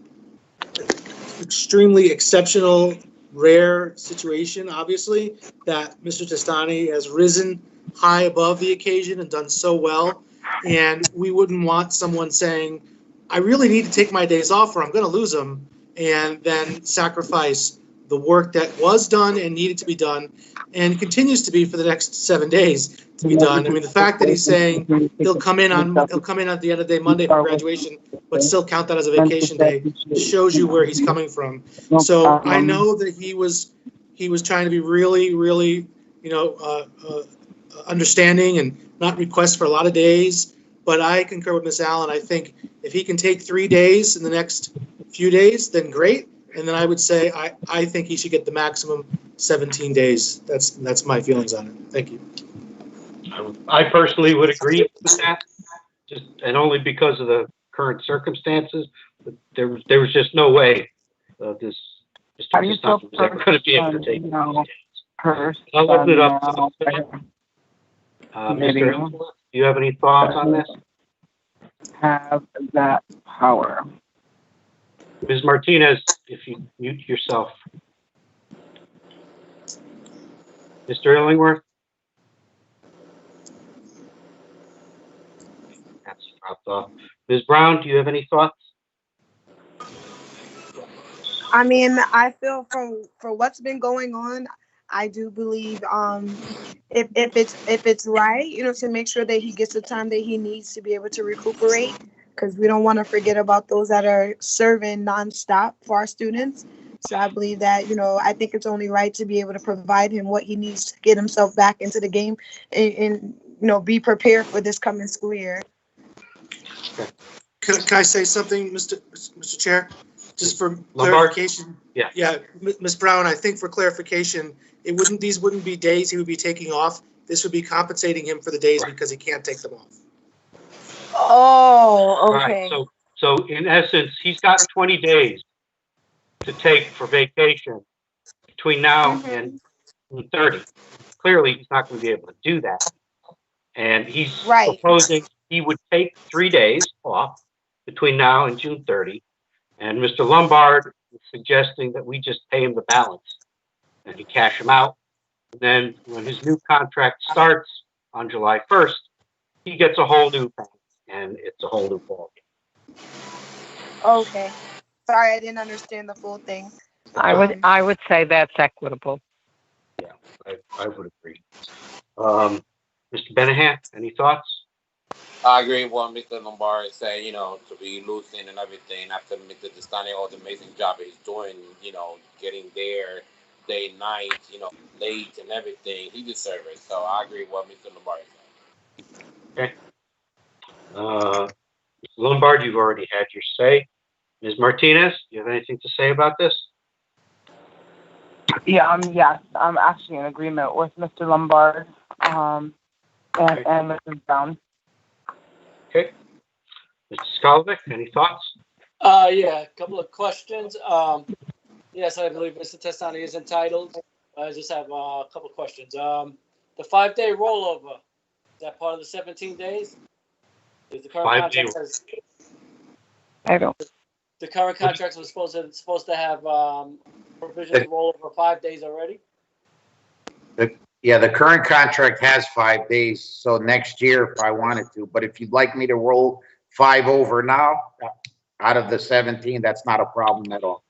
extremely exceptional, rare situation, obviously, that Mr. Testani has risen high above the occasion and done so well. And we wouldn't want someone saying, I really need to take my days off or I'm going to lose them, and then sacrifice the work that was done and needed to be done and continues to be for the next 7 days to be done. I mean, the fact that he's saying he'll come in at the end of the day, Monday for graduation, but still count that as a vacation day shows you where he's coming from. So I know that he was trying to be really, really, understanding and not request for a lot of days. But I concur with Ms. Allen. I think if he can take 3 days in the next few days, then great. And then I would say I think he should get the maximum 17 days. That's my feelings on it. Thank you. I personally would agree with that, and only because of the current circumstances. But there was just no way this Mr. Testani was ever going to be able to take these days. I'll open it up to Mr. Ellsworth, do you have any thoughts on this? Have that power. Ms. Martinez, if you mute yourself. Mr. Illingworth? That's dropped off. Ms. Brown, do you have any thoughts? I mean, I feel for what's been going on, I do believe if it's right, to make sure that he gets the time that he needs to be able to recuperate, because we don't want to forget about those that are serving nonstop for our students. So I believe that, I think it's only right to be able to provide him what he needs to get himself back into the game and be prepared for this coming school year. Can I say something, Mr. Chair? Just for clarification. Yeah, Ms. Brown, I think for clarification, these wouldn't be days he would be taking off. This would be compensating him for the days because he can't take them off. Oh, okay. Right. So in essence, he's got 20 days to take for vacation between now and 30. Clearly, he's not going to be able to do that. And he's proposing he would take 3 days off between now and June 30. And Mr. Lombard is suggesting that we just pay him the balance and he cash him out. And then when his new contract starts on July 1st, he gets a whole new thing and it's a whole new ballgame. Okay. Sorry, I didn't understand the full thing. I would say that's equitable. Yeah, I would agree. Mr. Benahan, any thoughts? I agree with what Mr. Lombard said, to be losing and everything after Mr. Testani, all the amazing job he's doing, getting there day and night, late and everything. He deserves it. So I agree with what Mr. Lombard said. Okay. Lombard, you've already had your say. Ms. Martinez, do you have anything to say about this? Yeah, yes, I'm actually in agreement with Mr. Lombard and Mrs. Brown. Okay. Mr. Skolvik, any thoughts? Yeah, a couple of questions. Yes, I believe Mr. Testani is entitled. I just have a couple of questions. The 5-day rollover, is that part of the 17 days? Is the current 5-day. contract has, I don't. the current contract was supposed to have provisions to roll over 5 days already? Yeah, the current contract has 5 days, so next year if I wanted to, but if you'd like me to roll 5 over now, out of the 17, that's not a problem at all.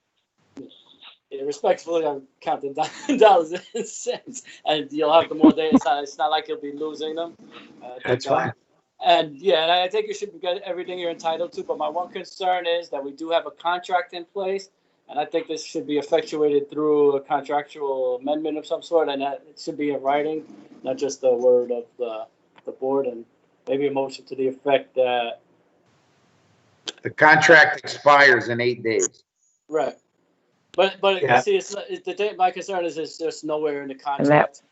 Yeah, respectfully, I'm counting dollars and cents, and you'll have the more days. It's not like you'll be losing them. That's fine. And yeah, and I think you should get everything you're entitled to. But my one concern is that we do have a contract in place, and I think this should be effectuated through a contractual amendment of some sort, and that it should be in writing, not just the word of the board, and maybe a motion to the effect that. The contract expires in 8 days. Right. But Yeah. see, my concern is it's just nowhere in the contract.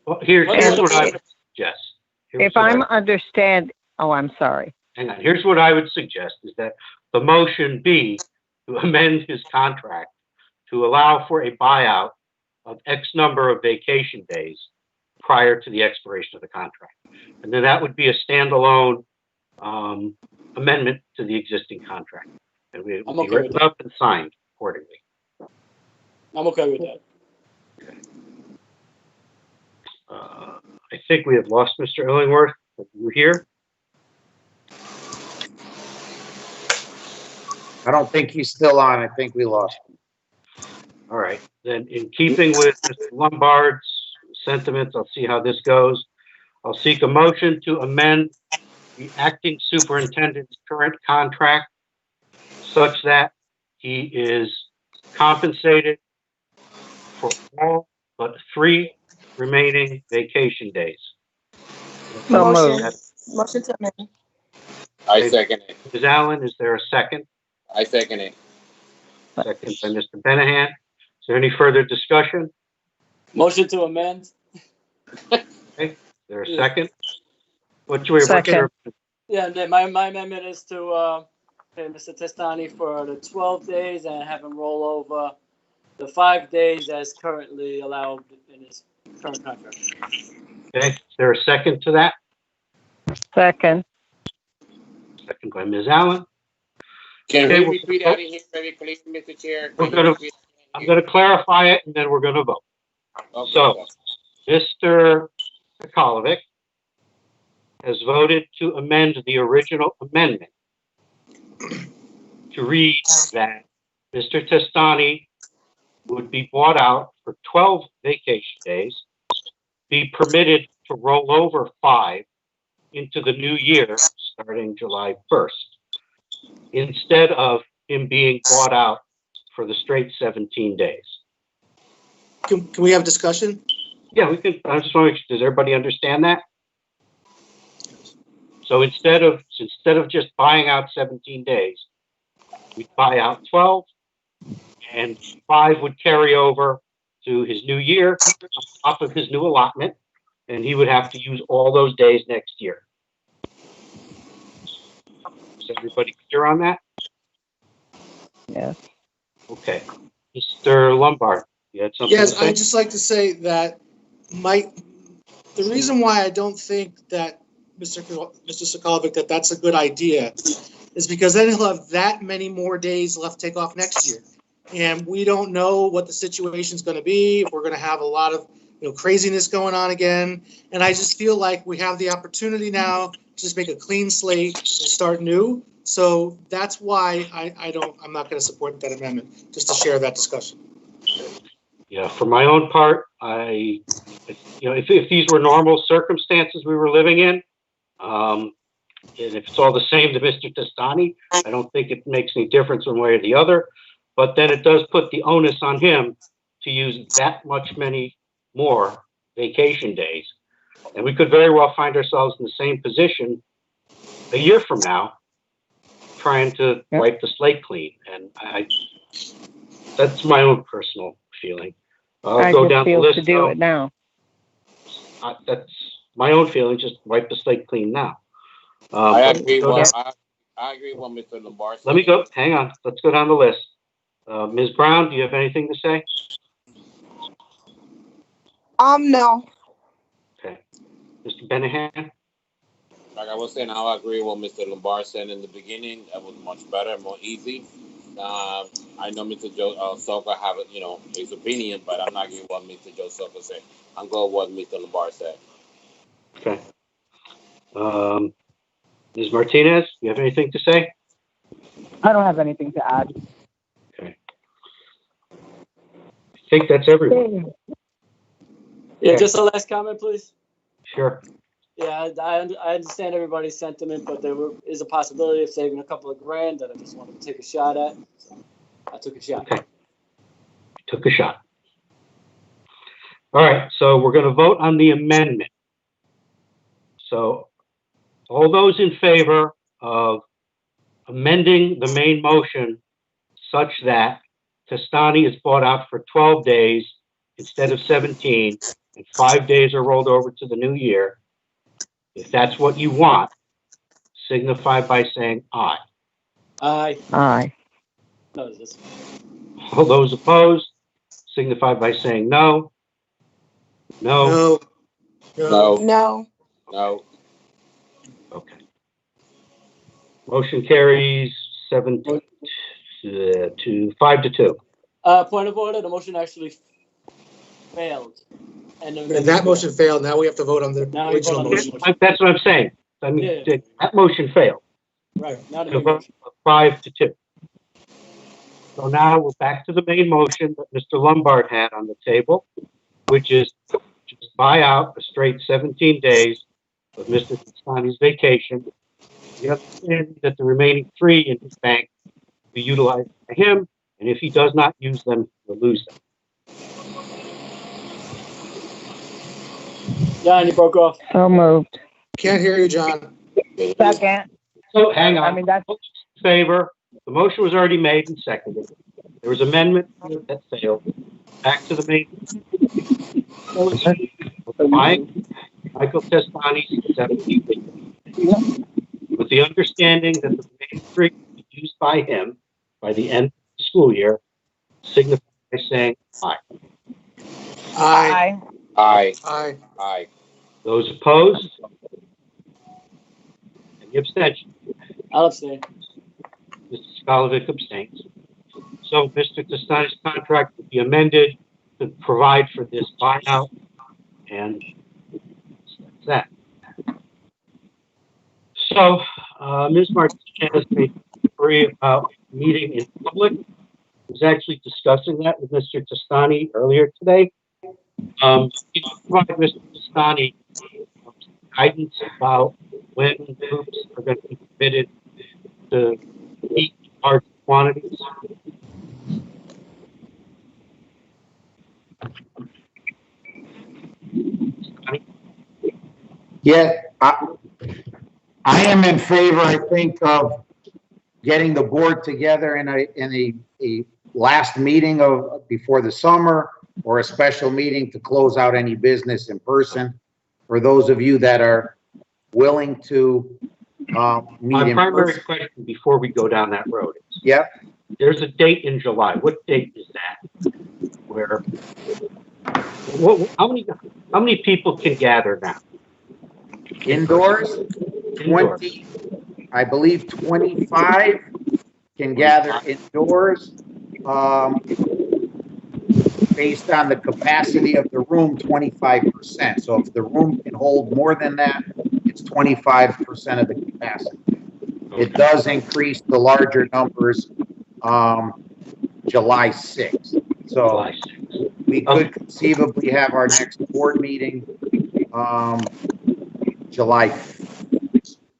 Well, here's what I would suggest. If I'm I'm sorry. Hang on. Here's what I would suggest is that the motion be to amend his contract to allow for a buyout of X number of vacation days prior to the expiration of the contract. And then that would be a standalone amendment to the existing contract. And it would be written up and signed accordingly. I'm okay with that. Okay. I think we have lost Mr. Illingworth. Are you here? I don't think he's still on. I think we lost him. All right. Then in keeping with Mr. Lombard's sentiments, I'll see how this goes. I'll seek a motion to amend the acting superintendent's current contract such that he is compensated for all but 3 remaining vacation days. Motion to amend. I second it. Ms. Allen, is there a second? I second it. Second by Mr. Benahan. Is there any further discussion? Motion to amend. Okay. Is there a second? What's your Second. Yeah, and then my amendment is to pay Mr. Testani for the 12 days and have him roll over the 5 days as currently allowed in his current contract. Okay. Is there a second to that? Second. Second by Ms. Allen. Can Okay, we repeat that in here very please, Mr. Chair? I'm going to clarify it and then we're going to vote. Okay. So, Mr. Sokolovic has voted to amend the original amendment to read that Mr. Testani would be bought out for 12 vacation days, be permitted to roll over 5 into the new year starting July 1st, instead of him being bought out for the straight 17 days. Can we have discussion? Yeah, we can. I just want to make sure, does everybody understand that? So instead of just buying out 17 days, we buy out 12, and 5 would carry over to his new year on top of his new allotment, and he would have to use all those days next year. Is everybody clear on that? Yes. Okay. Mr. Lombard, you had something to Yes, say? I'd just like to say that the reason why I don't think that Mr. Sokolovic, that's a good idea is because then he'll have that many more days left to take off next year. And we don't know what the situation's going to be, if we're going to have a lot of craziness going on again. And I just feel like we have the opportunity now to just make a clean slate and start new. So that's why I'm not going to support that amendment, just to share that discussion. Yeah, for my own part, if these were normal circumstances we were living in, and if it's all the same to Mr. Testani, I don't think it makes any difference one way or the other. But then it does put the onus on him to use that many more vacation days. And we could very well find ourselves in the same position a year from now, trying to wipe the slate clean. And that's my own personal feeling. I Go just down the feel list. to do it now. That's my own feeling. Just wipe the slate clean now. I agree. I agree with what Mr. Lombard said. Let me go. Hang on. Let's go down the list. Ms. Brown, do you have anything to say? No. Okay. Mr. Benahan? Like I was saying, I agree with what Mr. Lombard said in the beginning. That was much better, more easy. I know Mr. Joe Soka have his opinion, but I'm not going what Mr. Joe Soka said. I'm going with what Mr. Lombard said. Okay. Ms. Martinez, do you have anything to say? I don't have anything to add. Okay. I think that's everyone. Yeah, Okay. just a last comment, please. Sure. Yeah, I understand everybody's sentiment, but there is a possibility of saving a couple of grand that I just wanted to take a shot at. So I took a shot. Okay. Took a shot. All right, so we're going to vote on the amendment. So all those in favor of amending the main motion such that Testani is bought out for 12 days instead of 17, and 5 days are rolled over to the new year, if that's what you want, signify by saying aye. Aye. Aye. No, this. All those opposed, signify by saying no. No. No. No. No. Okay. Motion carries 7 to 5 to 2. Point of order, the motion actually failed. And That motion failed. Now we have to vote on the original motion. That's what I'm saying. I mean, that motion failed. Right. Now the To main vote motion. 5 to 2. So now we're back to the main motion that Mr. Lombard had on the table, which is just buy out a straight 17 days of Mr. Testani's vacation. The understanding that the remaining 3 in his bank will be utilized by him, and if he does not use them, he'll lose them. John, you broke off. So moved. Can't hear you, John. Second. So hang on. I mean, that's In favor. The motion was already made and seconded. There was amendment that failed. Back to the main. Michael Testani's 17 days. With the understanding that the remaining 3 will be used by him by the end of the school year, signify by saying aye. Aye. Aye. Aye. Aye. Those opposed? Any abstention? I'll abstain. Mr. Skolovic abstains. So Mr. Testani's contract will be amended to provide for this buyout, and that's that. So, Ms. Martinez made a query about meeting in public. I was actually discussing that with Mr. Testani earlier today. Can you provide Mr. Testani guidance about when groups are going to be permitted to eat large quantities? Yeah, I am in favor, I think, of getting the board together in a last meeting before the summer, or a special meeting to close out any business in person. For those of you that are willing to meet My in primary person. question before we go down that road is, Yep. there's a date in July. What date is that? Where, how many people can gather now? Indoors, 20, I believe 25 can gather indoors. Based on the capacity of the room, 25%. So if the room can hold more than that, it's 25% of the capacity. It does increase the larger numbers July 6th. So we could conceivably have our next board meeting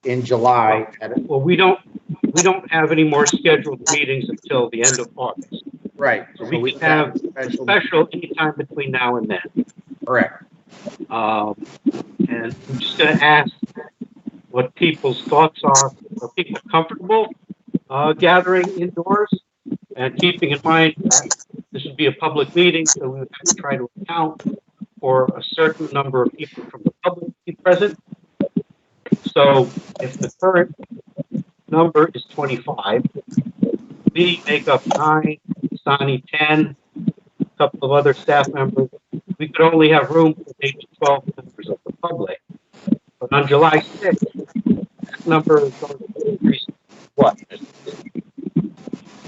in July. Well, we don't have any more scheduled meetings until the end of August. Right. So we can have a special anytime between now and then. Correct. And I'm just going to ask what people's thoughts are. Are people comfortable gathering indoors? And keeping in mind that this would be a public meeting, so we would have to try to account for a certain number of people from the public to be present. So if the current number is 25, we make up 9, Sani 10, a couple of other staff members. We could only have room for 8 to 12 members of the public. But on July 6th, that number is going to increase. What?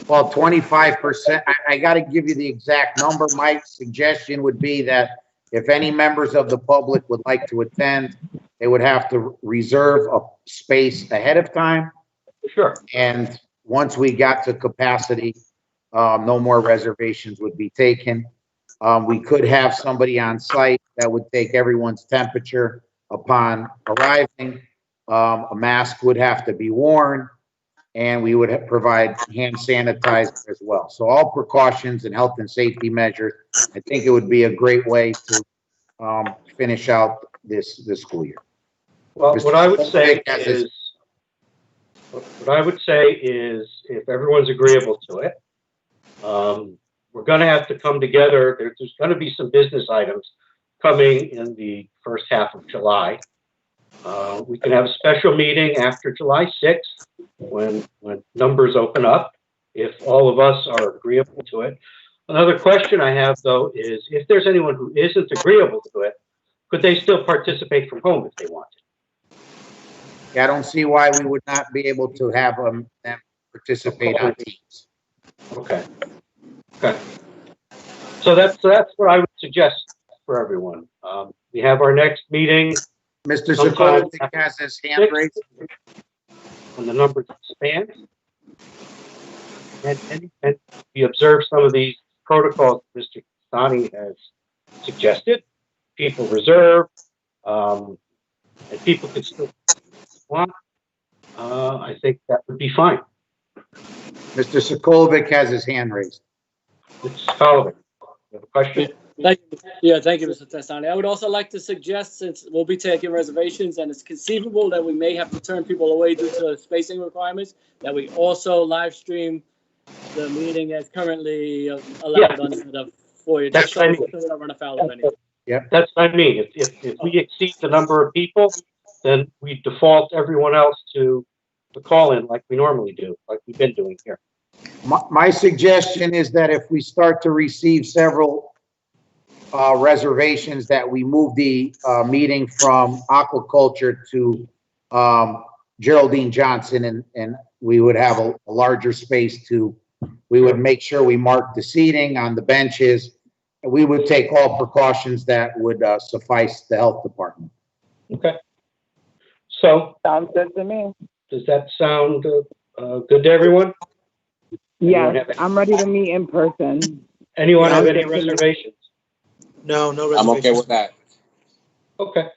Well, 25%, I got to give you the exact number. My suggestion would be that if any members of the public would like to attend, they would have to reserve a space ahead of time. Sure. And once we got to capacity, no more reservations would be taken. We could have somebody on site that would take everyone's temperature upon arriving. A mask would have to be worn, and we would provide hand sanitizer as well. So all precautions and health and safety measures. I think it would be a great way to finish out this school year. Well, what I would say is, if everyone's agreeable to it, we're going to have to come together. There's going to be some business items coming in the first half of July. We can have a special meeting after July 6th when numbers open up, if all of us are agreeable to it. Another question I have, though, is if there's anyone who isn't agreeable to it, could they still participate from home if they wanted? Yeah, I don't see why we would not be able to have them participate on Teams. Okay. Okay. So that's what I would suggest for everyone. We have our next meeting. Mr. Sokolovic has his hand raised. When the numbers expand. And we observe some of these protocols Mr. Sani has suggested. People reserve, and people can still want. I think that would be fine. Mr. Sokolovic has his hand raised. Mr. Sokolovic, you have a question? Thank you, Mr. Testani. I would also like to suggest, since we'll be taking reservations and it's conceivable that we may have to turn people away due to spacing requirements, that we also live stream the meeting as currently allowed under the foyer. That's what I mean. So don't run afoul of anything. Yeah, that's what I mean. If we exceed the number of people, then we default everyone else to the call-in like we normally do, like we've been doing here. My suggestion is that if we start to receive several reservations, that we move the meeting from aquaculture to Geraldine Johnson, and we would have a larger space we would make sure we mark the seating on the benches. And we would take all precautions that would suffice the health department. Okay. So. Sounds good to me. Does that sound good to everyone? Yes, I'm ready to meet in person. Anyone have any reservations? No reservations. I'm okay with that. Okay.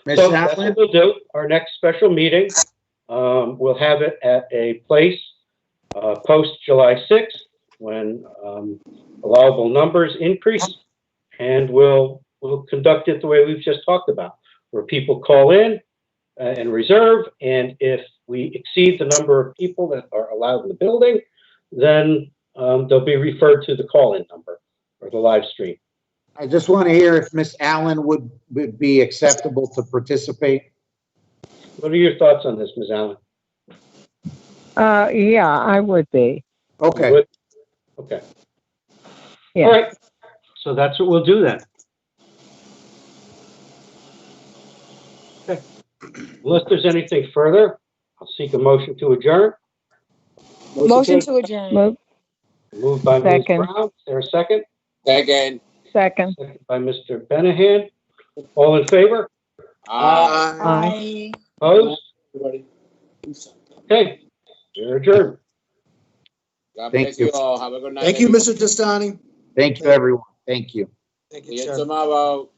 Ms. So that's what we'll do. Our next special meeting, we'll have it at a place post July 6th when allowable numbers increase, and we'll conduct it the way we've just talked about, where people call in and reserve, and if we exceed the number of people that are allowed in the building, then they'll be referred to the call-in number or the live stream. I just want to hear if Miss Allen would be acceptable to participate. What are your thoughts on this, Ms. Allen? Yeah, I would be. Okay. Okay. Yeah. All right. So that's what we'll do then. Okay. Unless there's anything further, I'll seek a motion to adjourn. Motion to adjourn. Moved by Ms. Brown. Is there a second? Second. Second. Second by Mr. Benahan. All in favor? Aye. Opposed? Okay. You're adjourned. God Thank bless you. you all. Have a good night. Thank you, Mr. Testani. Thank you, everyone. Thank you. Thank See you, you Chair. tomorrow.